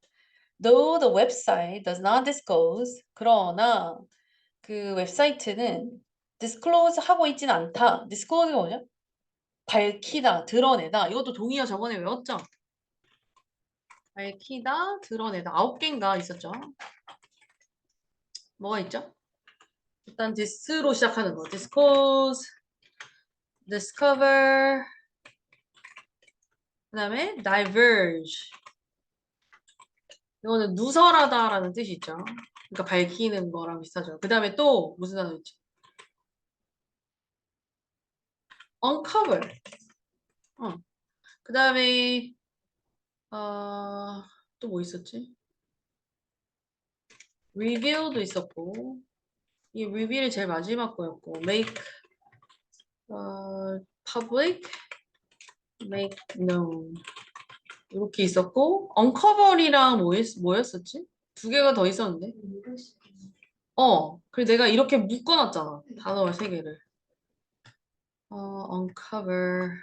Though the website does not disclose, 그러나 그 웹사이트는 disclose 하고 있진 않다. disclose가 뭐냐? 밝히다, 드러내다. 이것도 동의어 저번에 외웠죠? 밝히다, 드러내다. 9개인가 있었죠? 뭐가 있죠? 일단 this로 시작하는 거. disclose, discover, 그 다음에 diverge. 이거는 누설하다라는 뜻이 있죠. 그러니까 밝히는 거랑 비슷하죠. 그 다음에 또 무슨 단어 있지? uncover. 그 다음에 또 뭐 있었지? reveal도 있었고 이 reveal이 제일 마지막 거였고 make public, make known 이렇게 있었고 uncover이랑 뭐였었지? 두 개가 더 있었는데 그래 내가 이렇게 묶어놨잖아 단어 세 개를 uncover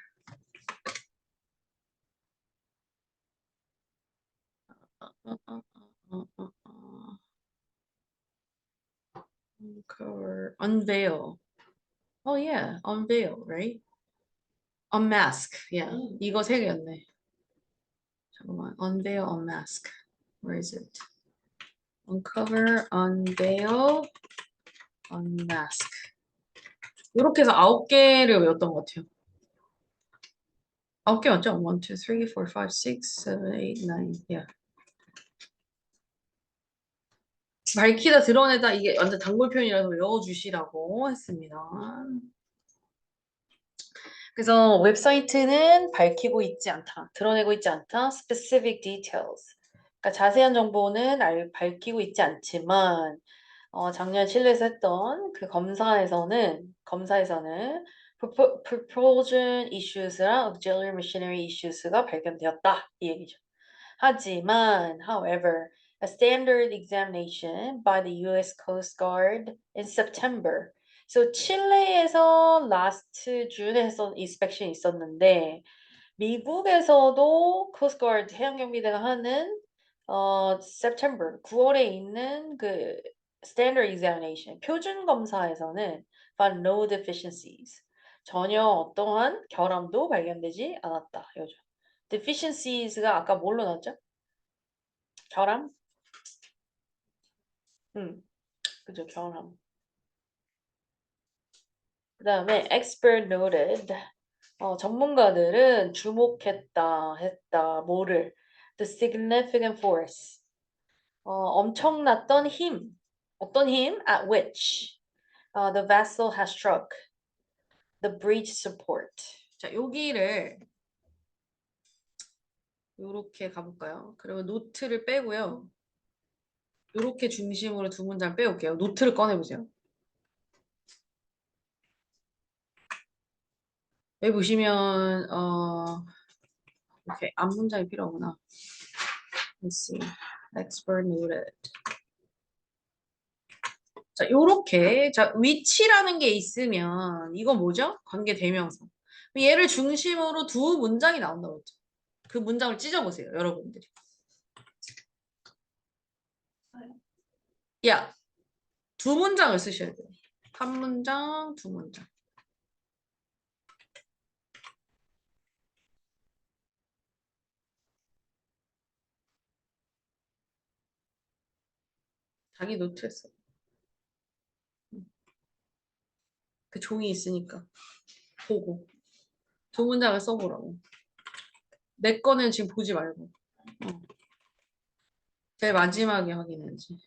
uncover unveil yeah unveil right unmask yeah 이거 세 개였네 잠깐만 unveil unmask where is it uncover unveil unmask 이렇게 해서 9개를 외웠던 것 같아요 9개 맞죠? 1, 2, 3, 4, 5, 6, 7, 8, 9 yeah. 밝히다 드러내다 이게 완전 단골 표현이라서 외워주시라고 했습니다. 그래서 웹사이트는 밝히고 있지 않다. 드러내고 있지 않다. specific details. 그러니까 자세한 정보는 밝히고 있지 않지만 작년 실내에서 했던 그 검사에서는 propulsion issues랑 auxiliary machinery issues가 발견되었다. 이 얘기죠. 하지만, however, a standard examination by the U.S. Coast Guard in September. So 칠레에서 last June에서 inspection 있었는데 미국에서도 Coast Guard 해양경비대가 하는 September 9월에 있는 그 standard examination 표준 검사에서는 found no deficiencies. 전혀 어떠한 결함도 발견되지 않았다. 요죠. deficiencies,가 아까 뭘로 나왔죠? 결함? 그죠, 결함. 그 다음에 expert noted. 전문가들은 했다, 뭐를? The significant force. 엄청났던 힘. 어떤 힘? At which the vessel has struck the bridge support. 자, 여기를 요렇게 가볼까요? 그리고 노트를 빼고요. 요렇게 중심으로 두 문장 빼올게요. 노트를 꺼내보세요. 여기 보시면 이렇게 앞 문장이 필요하구나. Let's see. Expert noted. 자, 요렇게 자, 위치라는 게 있으면 이건 뭐죠? 관계 대명사. 얘를 중심으로 두 문장이 나온다고 했죠. 그 문장을 찢어보세요, 여러분들이. 야, 두 문장을 쓰셔야 돼요. 한 문장, 두 문장. 자기 노트에 써. 그 종이 있으니까 보고 두 문장을 써보라고. 내 거는 지금 보지 말고. 제일 마지막에 확인해야지.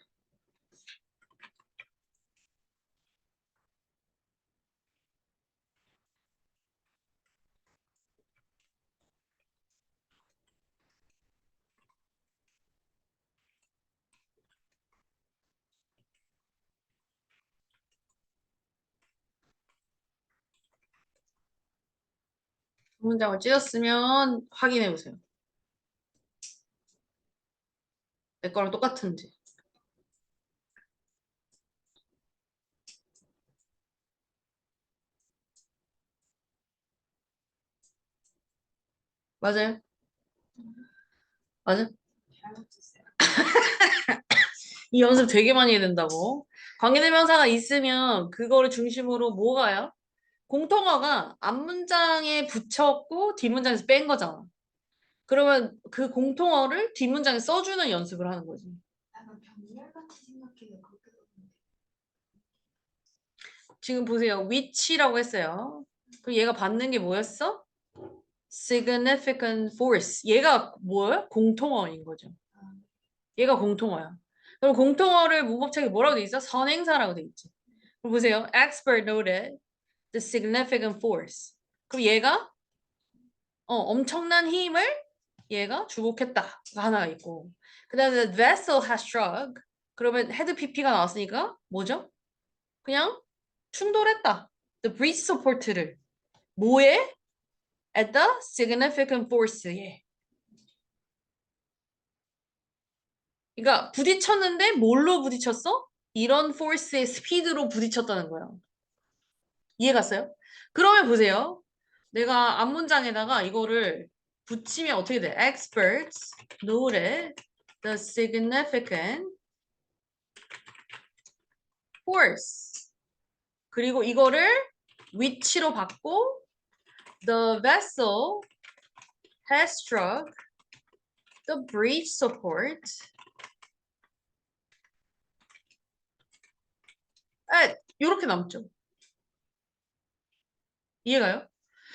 두 문장을 찢었으면 확인해 보세요. 내 거랑 똑같은지. 맞아요? 맞아? 잘못했어요. 이 연습 되게 많이 해야 된다고. 관계대명사가 있으면 그거를 중심으로 뭐가요? 공통어가 앞문장에 붙였고 뒷문장에서 뺀 거잖아. 그러면 그 공통어를 뒷문장에 써주는 연습을 하는 거지. 약간 병렬같이 생각해서 그렇게 썼는데. 지금 보세요. which라고 했어요. 그럼 얘가 받는 게 뭐였어? significant force. 얘가 뭐예요? 공통어인 거죠. 아, 얘가 공통어야. 그럼 공통어를 문법책에 뭐라고 돼 있어? 선행사라고 돼 있지. 그럼 보세요. expert noted the significant force. 그럼 얘가 엄청난 힘을 얘가 주목했다. 하나가 있고. 그 다음에 the vessel has struck. 그러면 헤드 PP가 나왔으니까 뭐죠? 그냥 충돌했다. The breach support를. 뭐에? At the significant force에. 그러니까 부딪혔는데 뭘로 부딪혔어? 이런 force의 스피드로 부딪혔다는 거예요. 이해 갔어요? 그러면 보세요. 내가 앞문장에다가 이거를 붙이면 어떻게 돼? Experts noted the significant force. 그리고 이거를 which로 받고 the vessel has struck the breach support 이렇게 남죠. 이해가요?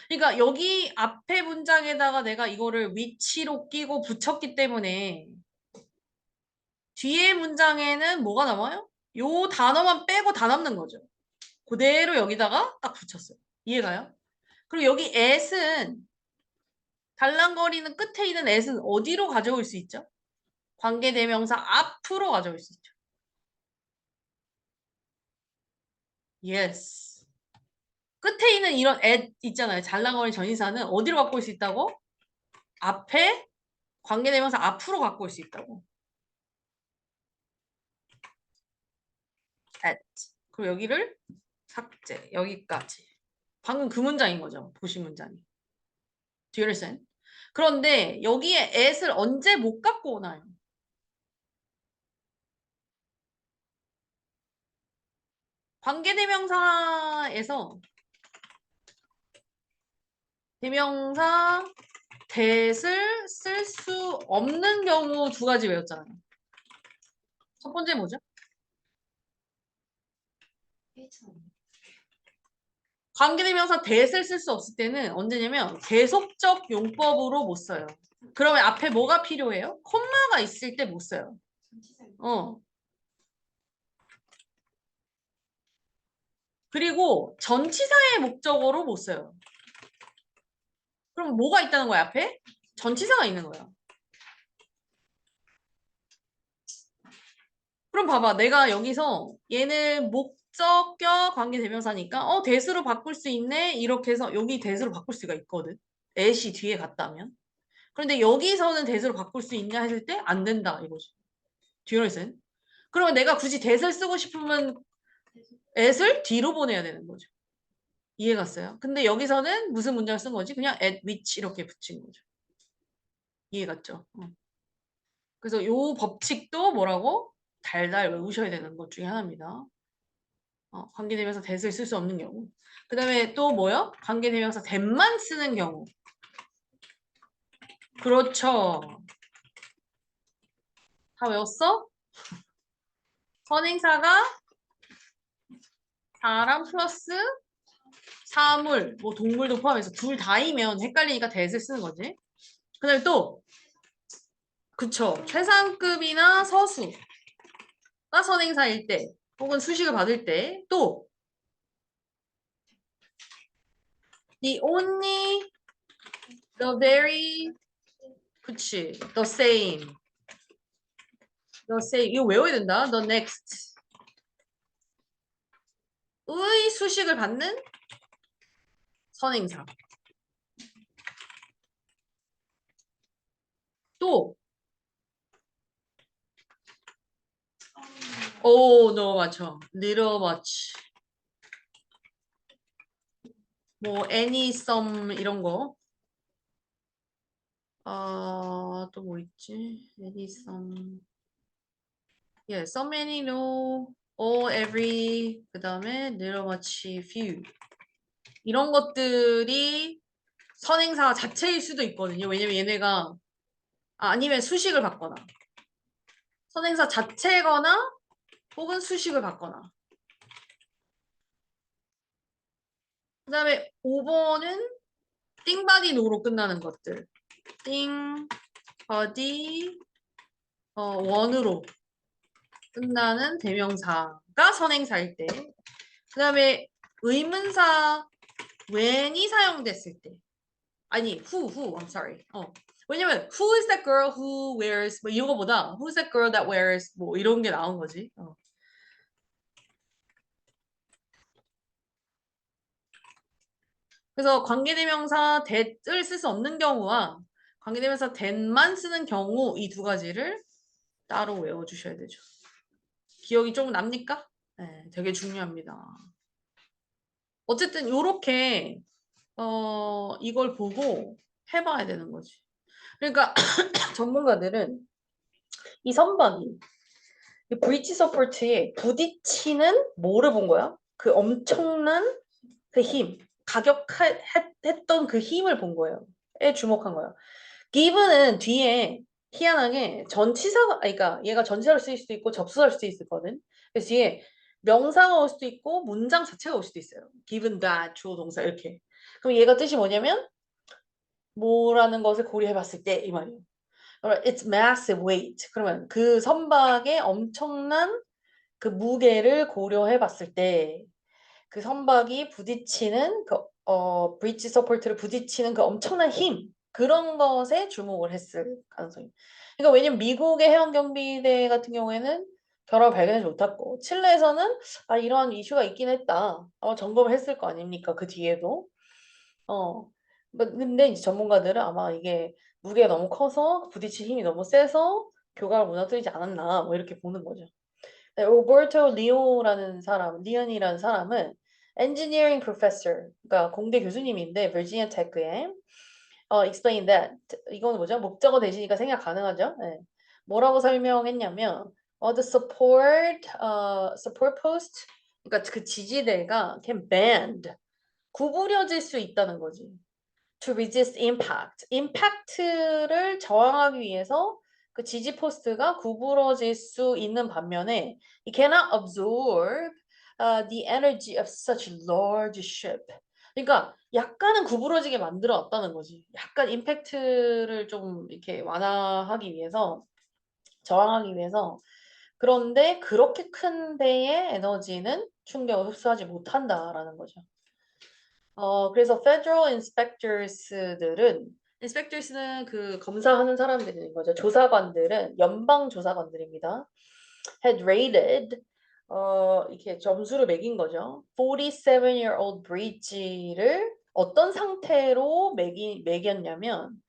그러니까 여기 앞에 문장에다가 내가 이거를 which로 끼고 붙였기 때문에 뒤에 문장에는 뭐가 남아요? 요 단어만 빼고 다 남는 거죠. 그대로 여기다가 딱 붙였어요. 이해가요? 그리고 여기 at은 달랑거리는 끝에 있는 at은 어디로 가져올 수 있죠? 관계대명사 앞으로 가져올 수 있죠. Yes. 끝에 있는 이런 at 있잖아요. 잘랑거리는 전치사는 어디로 갖고 올 수 있다고? 앞에 관계대명사 앞으로 갖고 올 수 있다고. at. 그리고 여기를 삭제. 여기까지. 방금 그 문장인 거죠. 보신 문장이. Do you understand? 그런데 여기에 at을 언제 못 갖고 오나요? 관계대명사에서 대명사 that을 쓸 수 없는 경우 두 가지 외웠잖아요. 첫 번째 뭐죠? 1천. 관계대명사 that을 쓸 수 없을 때는 언제냐면 계속적 용법으로 못 써요. 그러면 앞에 뭐가 필요해요? 콤마가 있을 때 못 써요. 전치사. 어. 그리고 전치사의 목적어로 못 써요. 그럼 뭐가 있다는 거야, 앞에? 전치사가 있는 거야. 그럼 봐봐. 내가 여기서 얘는 목적격 관계대명사니까 대수로 바꿀 수 있네. 이렇게 해서 여기 대수로 바꿀 수가 있거든. at이 뒤에 갔다면. 그런데 여기서는 대수로 바꿀 수 있냐 했을 때 안 된다 이거지. 듀얼센. 그러면 내가 굳이 that을 쓰고 싶으면 at을 뒤로 보내야 되는 거죠. 이해 갔어요? 근데 여기서는 무슨 문장을 쓴 거지? 그냥 at which 이렇게 붙인 거죠. 이해 갔죠? 그래서 요 법칙도 뭐라고? 달달 외우셔야 되는 것 중에 하나입니다. 관계대명사 that을 쓸 수 없는 경우. 그 다음에 또 뭐요? 관계대명사 that만 쓰는 경우. 그렇죠. 다 외웠어? 선행사가 사람 플러스 사물, 뭐 동물도 포함해서 둘 다이면 헷갈리니까 that을 쓰는 거지. 그 다음에 또 그쵸. 최상급이나 서수가 선행사일 때 혹은 수식을 받을 때 또 the only, the very 그치. the same. the same. 이거 외워야 된다. the next. 의 수식을 받는 선행사. 또 오, 너 맞춰. little much. 뭐 any, some 이런 거. 또 뭐 있지? any, some. 예, some, many, no, all, every. 그다음에 little much, few. 이런 것들이 선행사 자체일 수도 있거든요. 왜냐면 얘네가 아니면 수식을 받거나 선행사 자체거나 혹은 수식을 받거나. 그다음에 5번은 띵바디 노로 끝나는 것들. 띵바디 원으로 끝나는 대명사가 선행사일 때. 그다음에 의문사 when이 사용됐을 때. 아니 who I'm sorry. 왜냐면 who is that girl who wears 뭐 이런 거보다 who's that girl that wears 뭐 이런 게 나온 거지. 그래서 관계대명사 that을 쓸 수 없는 경우와 관계대명사 that만 쓰는 경우 이 두 가지를 따로 외워주셔야 되죠. 기억이 좀 납니까? 네, 되게 중요합니다. 어쨌든 요렇게 이걸 보고 해봐야 되는 거지. 그러니까 전문가들은 이 선박이 브릿지 서포트에 부딪히는 뭐를 본 거야? 그 엄청난 그 힘, 가격했던 그 힘을 본 거예요. 에 주목한 거예요. given은 뒤에 희한하게 전치사가, 그러니까 얘가 전치사로 쓰일 수도 있고 접수할 수도 있거든. 그래서 뒤에 명사가 올 수도 있고 문장 자체가 올 수도 있어요. given that 주어 동사 이렇게. 그럼 얘가 뜻이 뭐냐면 뭐라는 것을 고려해봤을 때 이 말이에요. It's massive weight. 그러면 그 선박의 엄청난 그 무게를 고려해봤을 때 그 선박이 부딪히는 브릿지 서포트를 부딪히는 그 엄청난 힘 그런 것에 주목을 했을 가능성이. 그러니까 왜냐면 미국의 해양경비대 같은 경우에는 결함을 발견하지 못했고 칠레에서는 이러한 이슈가 있긴 했다. 점검을 했을 거 아닙니까? 그 뒤에도. 근데 이제 전문가들은 아마 이게 무게가 너무 커서 부딪힐 힘이 너무 세서 교각을 무너뜨리지 않았나 뭐 이렇게 보는 거죠. 네, 로버토 리오라는 사람, 리언이라는 사람은 engineering professor, 그러니까 공대 교수님인데 버지니아 테크에 explain that 이거는 뭐죠? 목적어 대신이니까 생략 가능하죠? 네. 뭐라고 설명했냐면 the support post, 그러니까 그 지지대가 can bend, 구부려질 수 있다는 거지. to resist impact. 임팩트를 저항하기 위해서 그 지지 포스트가 구부러질 수 있는 반면에 it cannot absorb the energy of such large ship. 그러니까 약간은 구부러지게 만들어 놨다는 거지. 약간 임팩트를 좀 이렇게 완화하기 위해서 저항하기 위해서. 그런데 그렇게 큰 배의 에너지는 충격을 흡수하지 못한다라는 거죠. 그래서 federal inspectors들은 inspectors는 그 검사하는 사람들인 거죠. 조사관들은 연방 조사관들입니다. had rated 이렇게 점수를 매긴 거죠. 47-year-old bridge를 어떤 상태로 매겼냐면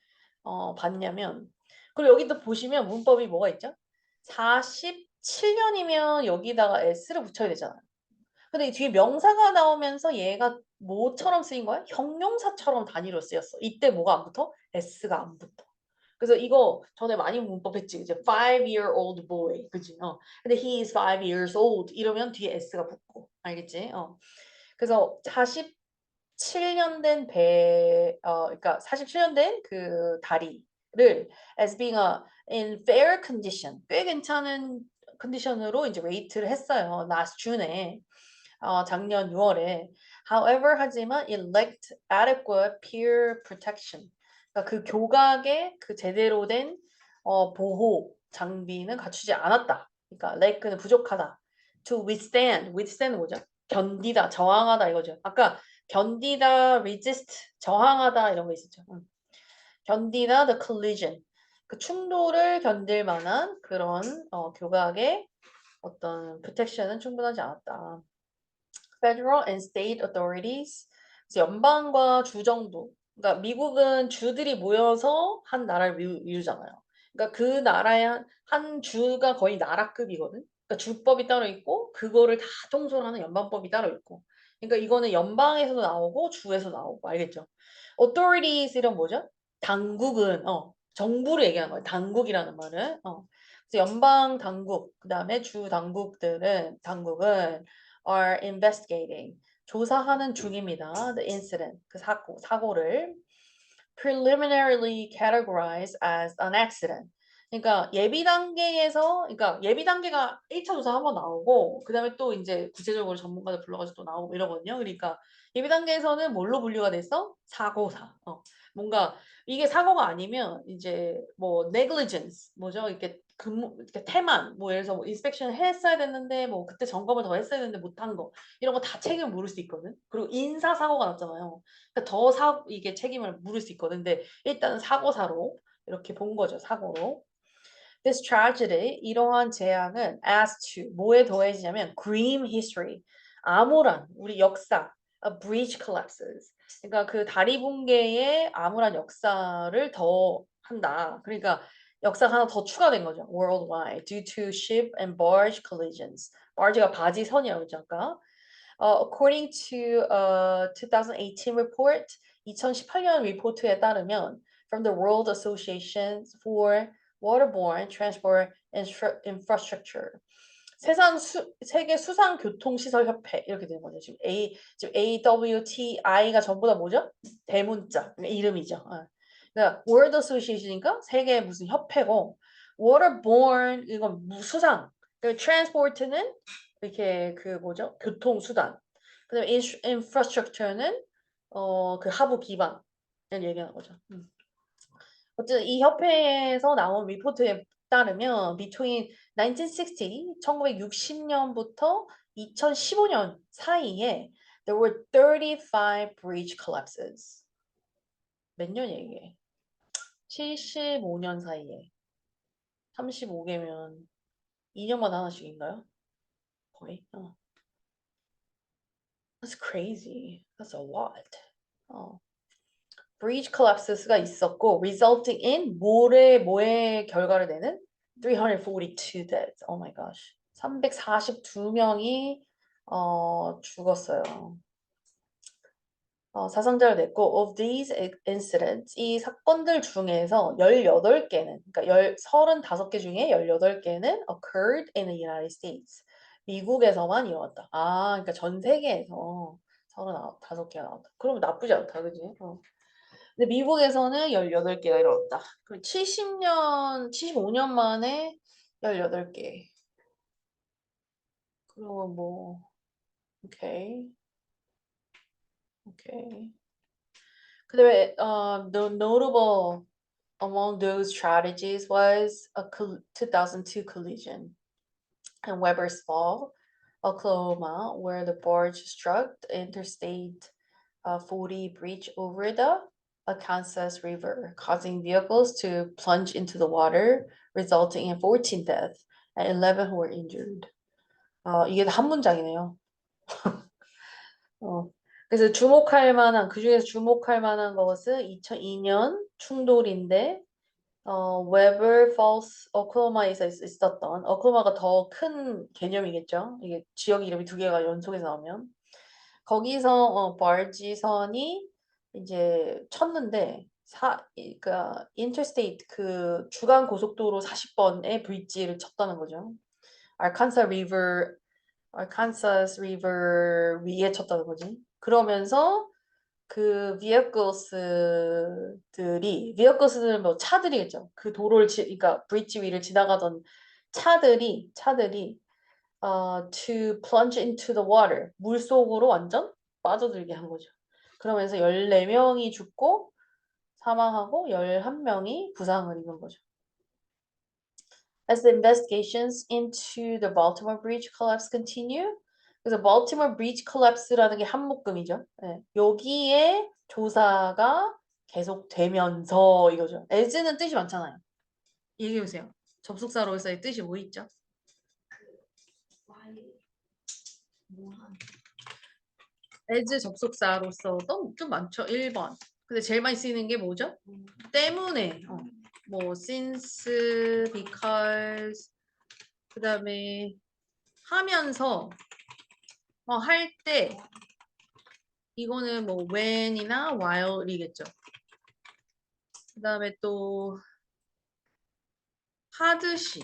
봤냐면 그리고 여기도 보시면 문법이 뭐가 있죠? 47년이면 여기다가 s를 붙여야 되잖아요. 근데 이 뒤에 명사가 나오면서 얘가 뭐처럼 쓰인 거야? 형용사처럼 단위로 쓰였어. 이때 뭐가 안 붙어? s가 안 붙어. 그래서 이거 전에 많이 문법 했지. 이제 5-year-old boy. 그치? 근데 he is 5 years old. 이러면 뒤에 s가 붙고. 알겠지? 그래서 47년 된 그러니까 47년 된 그 다리를 as being in fair condition. 꽤 괜찮은 컨디션으로 이제 레이트를 했어요. last June에. 작년 6월에. However, 하지만 it lacked adequate peer protection. 그러니까 그 교각에 그 제대로 된 보호 장비는 갖추지 않았다. 그러니까 lack는 부족하다. To withstand, withstand 뭐죠? 견디다, 저항하다 이거죠. 아까 견디다, resist, 저항하다 이런 거 있었죠. 견디다, the collision. 그 충돌을 견딜 만한 그런 교각의 어떤 protection은 충분하지 않았다. Federal and state authorities. 그래서 연방과 주 정도. 그러니까 미국은 주들이 모여서 한 나라를 이루잖아요. 그러니까 그 나라의 한 주가 거의 나라급이거든. 그러니까 주법이 따로 있고 그거를 다 통솔하는 연방법이 따로 있고. 그러니까 이거는 연방에서도 나오고 주에서 나오고 알겠죠? authorities 이런 뭐죠? 당국은 정부를 얘기하는 거예요. 당국이라는 말은. 그래서 연방 당국 그다음에 주 당국은 are investigating 조사하는 중입니다. The incident 그 사고를 preliminarily categorized as an accident. 그러니까 예비 단계에서 그러니까 예비 단계가 1차 조사 한번 나오고 그다음에 또 이제 구체적으로 전문가들 불러가지고 또 나오고 이러거든요. 그러니까 예비 단계에서는 뭘로 분류가 됐어? 사고사. 뭔가 이게 사고가 아니면 이제 뭐 negligence 뭐죠? 이렇게 이렇게 태만 뭐 예를 들어서 뭐 인스펙션 했어야 됐는데 뭐 그때 점검을 더 했어야 됐는데 못한 거 이런 거 다 책임을 물을 수 있거든. 그리고 인사 사고가 났잖아요. 그러니까 이게 책임을 물을 수 있거든. 근데 일단은 사고사로 이렇게 본 거죠. 사고로. This tragedy, 이러한 재앙은 as to 뭐에 더해지냐면 grim history, 암울한 우리 역사, a breach collapses. 그러니까 그 다리 붕괴의 암울한 역사를 더 한다. 그러니까 역사가 하나 더 추가된 거죠. Worldwide due to ship and barge collisions. barge가 바지선이라고 했죠 아까. According to a 2018 report, 2018년 리포트에 따르면 from the World Association for Waterborne Transport Infrastructure. 세계 수상교통시설협회 이렇게 되는 거죠. 지금 AWTI가 전부 다 뭐죠? 대문자 이름이죠. 그러니까 World Association이니까 세계 무슨 협회고 Waterborne 이건 수상. Transport는 이렇게 그 뭐죠? 교통수단. 그다음에 infrastructure는 그 하부 기반 이런 얘기하는 거죠. 어쨌든 이 협회에서 나온 리포트에 따르면 between 1960, 1960년부터 2015년 사이에 there were 35 bridge collapses. 몇 년 얘기해? 75년 사이에 35개면 2년마다 하나씩인가요? 거의? That's crazy. That's a lot. Bridge collapses가 있었고 resulting in 뭐의 결과를 내는 342 deaths. Oh my gosh. 342명이 죽었어요. 사상자를 냈고 of these incidents 이 사건들 중에서 18개는 그러니까 35개 중에 18개는 occurred in the United States. 미국에서만 일어났다. 그러니까 전 세계에서 35개가 나왔다. 그러면 나쁘지 않다. 그지? 근데 미국에서는 18개가 일어났다. 그럼 75년 만에 18개. 그러면 뭐 오케이. 그다음에 the notable among those tragedies was a 2002 collision in Weber's Fall, Oklahoma, where the barge struck the Interstate 40 bridge over the Arkansas River, causing vehicles to plunge into the water, resulting in 14 deaths and 11 who were injured. 이게 한 문장이네요. 그래서 그중에서 주목할 만한 것은 2002년 충돌인데, 웨버 폴스 오클라호마에서 있었던, 오클라호마가 더 큰 개념이겠죠. 이게 지역 이름이 두 개가 연속해서 나오면. 거기서 바지선이 이제 쳤는데 그러니까 인터스테이트 그 주간 고속도로 40번의 브릿지를 쳤다는 거죠. 아칸사스 리버 위에 쳤다는 거지. 그러면서 그 vehicles들은 뭐 차들이겠죠. 그 그러니까 브릿지 위를 지나가던 차들이 to plunge into the water. 물 속으로 완전 빠져들게 한 거죠. 그러면서 14명이 죽고 사망하고 11명이 부상을 입은 거죠. As the investigations into the Baltimore Bridge collapse continue, 그래서 Baltimore Bridge collapse라는 게 한 묶음이죠. 네. 여기에 조사가 계속되면서 이거죠. as는 뜻이 많잖아요. 얘기해보세요. 접속사로서의 뜻이 뭐 있죠? as 접속사로서도 좀 많죠. 1번. 근데 제일 많이 쓰이는 게 뭐죠? 때문에. 뭐 since, because, 그 다음에 하면서 할 때 이거는 뭐 when이나 while이겠죠. 그 다음에 또 하듯이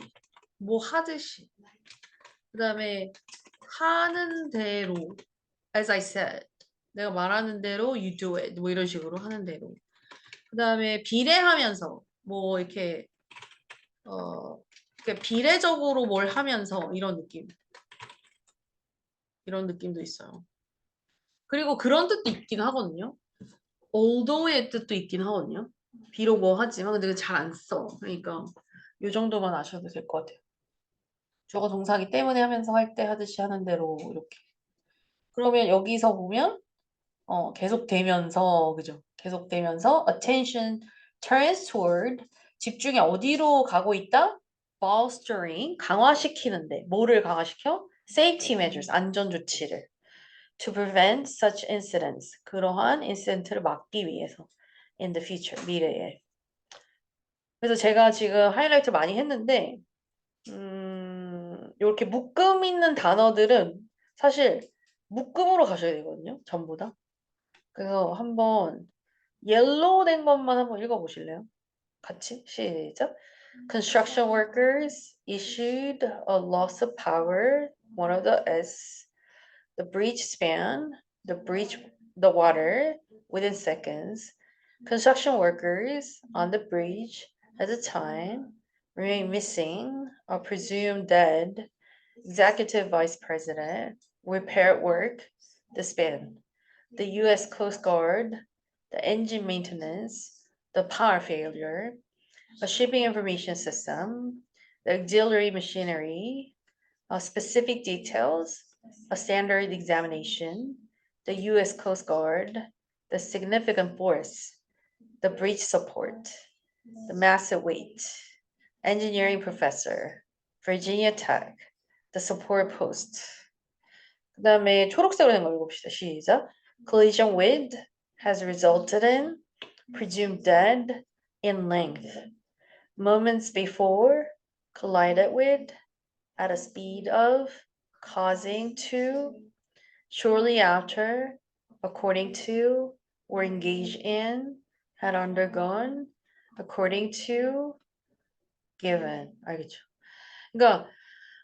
뭐 하듯이 그 다음에 하는 대로 as I said 내가 말하는 대로 you do it 뭐 이런 식으로 하는 대로 그 다음에 비례하면서 뭐 이렇게 이렇게 비례적으로 뭘 하면서 이런 느낌도 있어요. 그리고 그런 뜻도 있긴 하거든요. although의 뜻도 있긴 하거든요. 비록 뭐 하지만 근데 잘 안 써. 그러니까 이 정도만 아셔도 될 것 같아요. 주어 동사기 때문에 하면서 할 때 하듯이 하는 대로 이렇게. 그러면 여기서 보면 계속되면서 그죠? 계속되면서 attention turns toward 집중이 어디로 가고 있다? bolstering 강화시키는데 뭐를 강화시켜? safety measures 안전 조치를 to prevent such incidents 그러한 인시던트를 막기 위해서 in the future 미래에. 그래서 제가 지금 하이라이트 많이 했는데 이렇게 묶음 있는 단어들은 사실 묶음으로 가셔야 되거든요. 전부 다. 그래서 한번 옐로우 된 것만 한번 읽어보실래요? 같이 시작. Construction workers issued a loss of power. One of the S. The breach span the water within seconds. Construction workers on the bridge at the time remain missing or presumed dead. Executive Vice President repaired work the span. The U.S. Coast Guard, the engine maintenance, the power failure, a shipping information system, the auxiliary machinery, specific details, a standard examination, the U.S. Coast Guard, the significant force, the breach support, the massive weight, engineering professor, Virginia Tech, the support post. 그 다음에 초록색으로 된 거 읽어봅시다. 시작. Collision with has resulted in presumed dead in length. Moments before collided with at a speed of causing to shortly after according to or engaged in had undergone according to given 알겠죠? 그러니까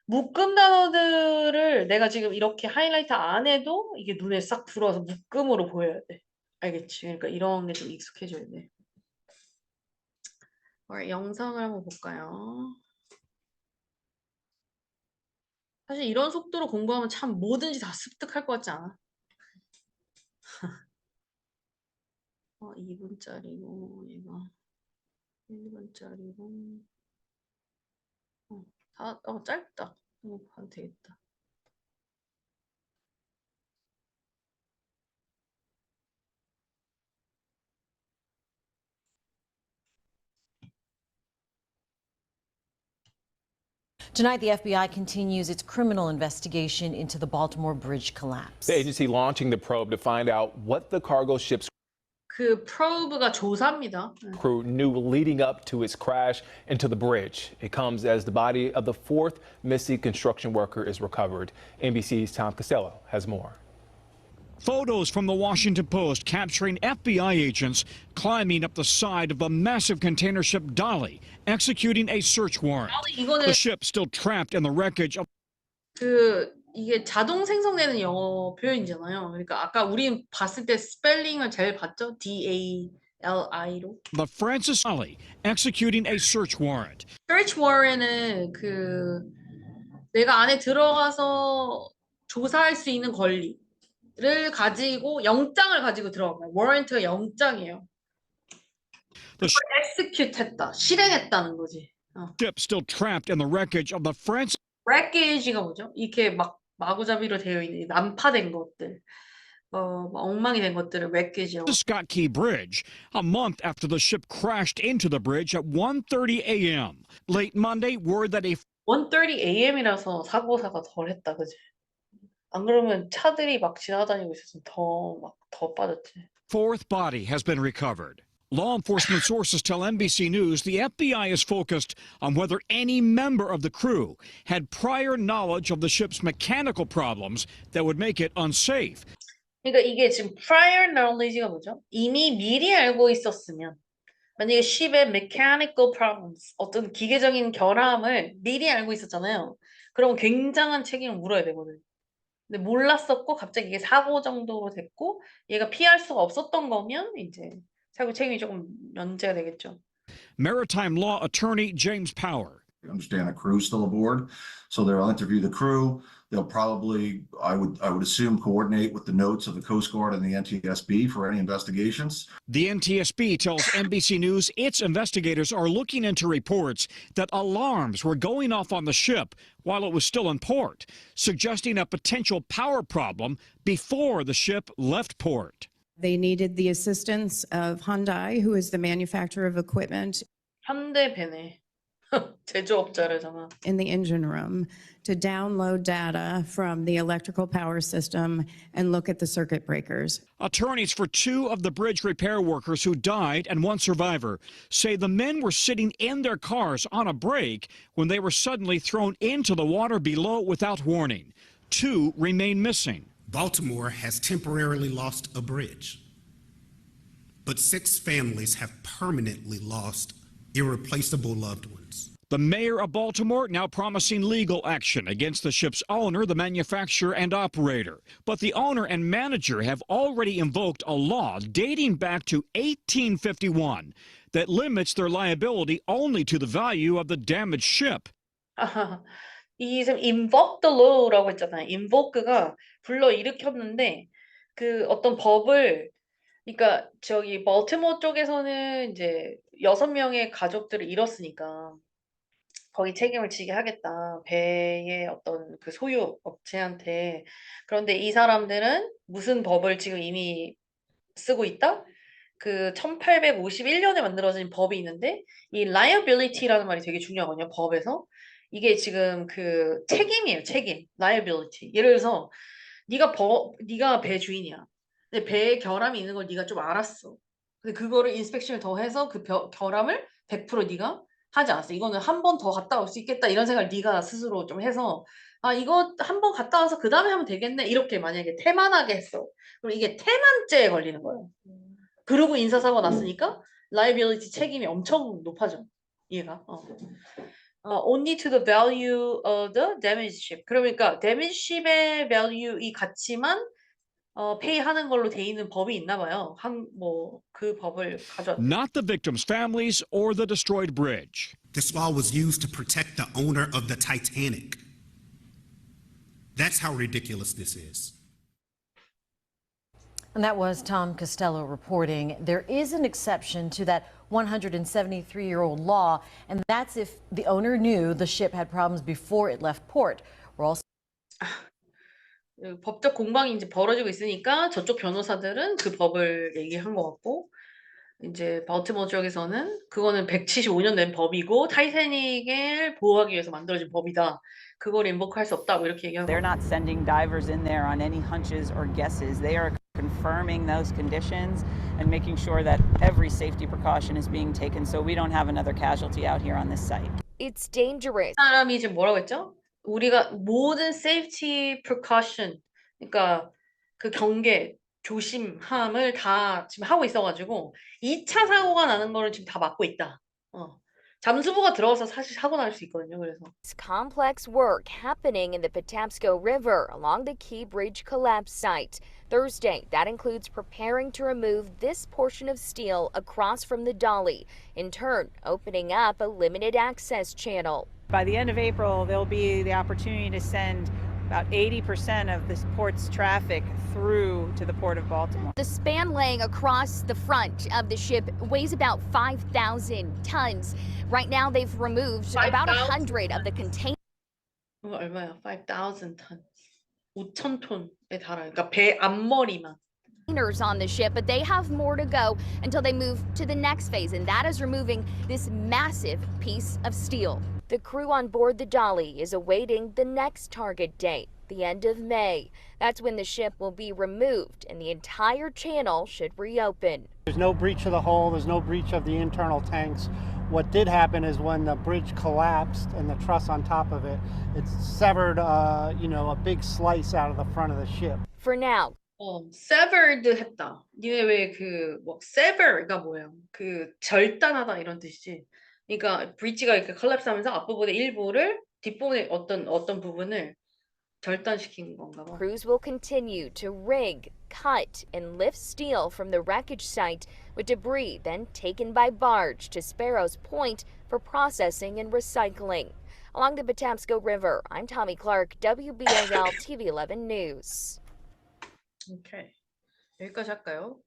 묶음 단어들을 내가 지금 이렇게 하이라이트 안 해도 이게 눈에 싹 들어와서 묶음으로 보여야 돼. 알겠지? 그러니까 이런 게 좀 익숙해져야 돼. 영상을 한번 볼까요? 사실 이런 속도로 공부하면 참 뭐든지 다 습득할 것 같지 않아? 2분짜리고 얘가 1분짜리고 짧다. 이거 봐도 되겠다. Tonight, the FBI continues its criminal investigation into the Baltimore Bridge collapse. The agency launching the probe to find out what the cargo ship's 그 probe가 조사입니다. crew knew leading up to its crash into the bridge. It comes as the body of the fourth missing construction worker is recovered. NBC's Tom Costello has more. Photos from the Washington Post capturing FBI agents climbing up the side of a massive container ship Dolly, executing a search warrant. 이거는 The ship still trapped in the wreckage of 이게 자동 생성되는 영어 표현이잖아요. 그러니까 아까 우리 봤을 때 스펠링을 잘 봤죠? D-A-L-I로. the Francis Dolly, executing a search warrant. search warrant은 내가 안에 들어가서 조사할 수 있는 권리를 가지고 영장을 가지고 들어가요. warrant가 영장이에요. The execute 했다, 실행했다는 거지. ship still trapped in the wreckage of the Francis wreckage가 뭐죠? 이렇게 막 마구잡이로 되어 있는 난파된 것들, 막 엉망이 된 것들을 wreckage라고. Scott Key Bridge, a month after the ship crashed into the bridge at 1:30 a.m. Late Monday, word that a 1:30 a.m.이라서 사고사가 덜했다, 그지? 안 그러면 차들이 막 지나다니고 있었으면 더 빠졌지. fourth body has been recovered. Law enforcement sources tell NBC News the FBI is focused on whether any member of the crew had prior knowledge of the ship's mechanical problems that would make it unsafe. 그러니까 이게 지금 prior knowledge가 뭐죠? 이미 미리 알고 있었으면 만약에 ship의 mechanical problems 어떤 기계적인 결함을 미리 알고 있었잖아요. 그럼 굉장한 책임을 물어야 되거든. 근데 몰랐었고 갑자기 이게 사고 정도로 됐고 얘가 피할 수가 없었던 거면 이제 사고 책임이 조금 면제가 되겠죠. Maritime law attorney James Power. I understand a crew's still aboard, so they'll interview the crew. They'll probably, I would assume, coordinate with the notes of the Coast Guard and the NTSB for any investigations. The NTSB tells NBC News its investigators are looking into reports that alarms were going off on the ship while it was still in port, suggesting a potential power problem before the ship left port. They needed the assistance of Hyundai, who is the manufacturer of equipment 현대배네. 제조업자래잖아. in the engine room, to download data from the electrical power system and look at the circuit breakers. Attorneys for two of the bridge repair workers who died and one survivor say the men were sitting in their cars on a break when they were suddenly thrown into the water below without warning. Two remain missing. Baltimore has temporarily lost a bridge, but 6 families have permanently lost irreplaceable loved ones. The mayor of Baltimore now promising legal action against the ship's owner, the manufacturer, and operator. But the owner and manager have already invoked a law dating back to 1851 that limits their liability only to the value of the damaged ship. 이 지금 invoke the law라고 했잖아요. invoke가 불러 일으켰는데 그 어떤 법을 그러니까 저기 멀티모어 쪽에서는 이제 6명의 가족들을 잃었으니까 거기 책임을 지게 하겠다. 배의 어떤 그 소유 업체한테. 그런데 이 사람들은 무슨 법을 지금 이미 쓰고 있다? 그 1851년에 만들어진 법이 있는데 이 liability라는 말이 되게 중요하거든요. 법에서. 이게 지금 그 책임이에요. 책임. liability. 예를 들어서 네가 배 주인이야. 근데 배에 결함이 있는 걸 네가 좀 알았어. 근데 그거를 인스펙션을 더 해서 그 결함을 100% 네가 하지 않았어. 이거는 한 번 더 갔다 올 수 있겠다. 이런 생각을 네가 스스로 좀 해서 아 이거 한 번 갔다 와서 그 다음에 하면 되겠네. 이렇게 만약에 태만하게 했어. 그럼 이게 태만죄에 걸리는 거예요. 그러고 인사사고 났으니까 liability 책임이 엄청 높아져. 얘가. Only to the value of the damaged ship. 그러니까 damaged ship의 value 이 가치만 페이하는 걸로 돼 있는 법이 있나 봐요. 그 법을 가져왔대요. Not the victims' families or the destroyed bridge. This law was used to protect the owner of the Titanic. That's how ridiculous this is. And that was Tom Costello reporting. There is an exception to that 173-year-old law, and that's if the owner knew the ship had problems before it left port. We're also 법적 공방이 이제 벌어지고 있으니까 저쪽 변호사들은 그 법을 얘기한 것 같고 이제 발티모어 쪽에서는 그거는 175년 된 법이고 타이타닉을 보호하기 위해서 만들어진 법이다. 그걸 인보크할 수 없다. 뭐 이렇게 얘기하고. They're not sending divers in there on any hunches or guesses. They are confirming those conditions and making sure that every safety precaution is being taken so we don't have another casualty out here on this site. It's dangerous. 사람이 지금 뭐라고 했죠? 우리가 모든 safety precaution, 그러니까 그 경계, 조심함을 다 지금 하고 있어가지고 2차 사고가 나는 거를 지금 다 막고 있다. 잠수부가 들어가서 사실 사고 날 수 있거든요. 그래서. It's complex work happening in the Patapsco River along the Key Bridge collapse site. Thursday, that includes preparing to remove this portion of steel across from the dolly, in turn opening up a limited access channel. By the end of April, there'll be the opportunity to send about 80% of this port's traffic through to the Port of Baltimore. The span laying across the front of the ship weighs about 5,000 tons. Right now, they've removed about 100 of the containers. 이거 얼마야? 5,000 tons. 5,000톤에 달아요. 그러니까 배 앞머리만. On the ship, but they have more to go until they move to the next phase, and that is removing this massive piece of steel. The crew on board the Dolly is awaiting the next target date. the end of May. That's when the ship will be removed and the entire channel should reopen. There's no breach of the hull, there's no breach of the internal tanks. What did happen is when the bridge collapsed and the truss on top of it, it severed, a big slice out of the front of the ship. For now, severed 했다. 니네 왜 sever가 뭐예요? 절단하다 이런 뜻이지. 그러니까 브릿지가 이렇게 컬랩스하면서 앞부분의 일부를 뒷부분의 어떤 부분을 절단시킨 건가 봐. crews will continue to rig, cut, and lift steel from the wreckage site, with debris then taken by barge to Sparrows Point for processing and recycling. Along the Patapsco River, I'm Tommy Clark, WBAL TV 11 News. 오케이. 여기까지 할까요?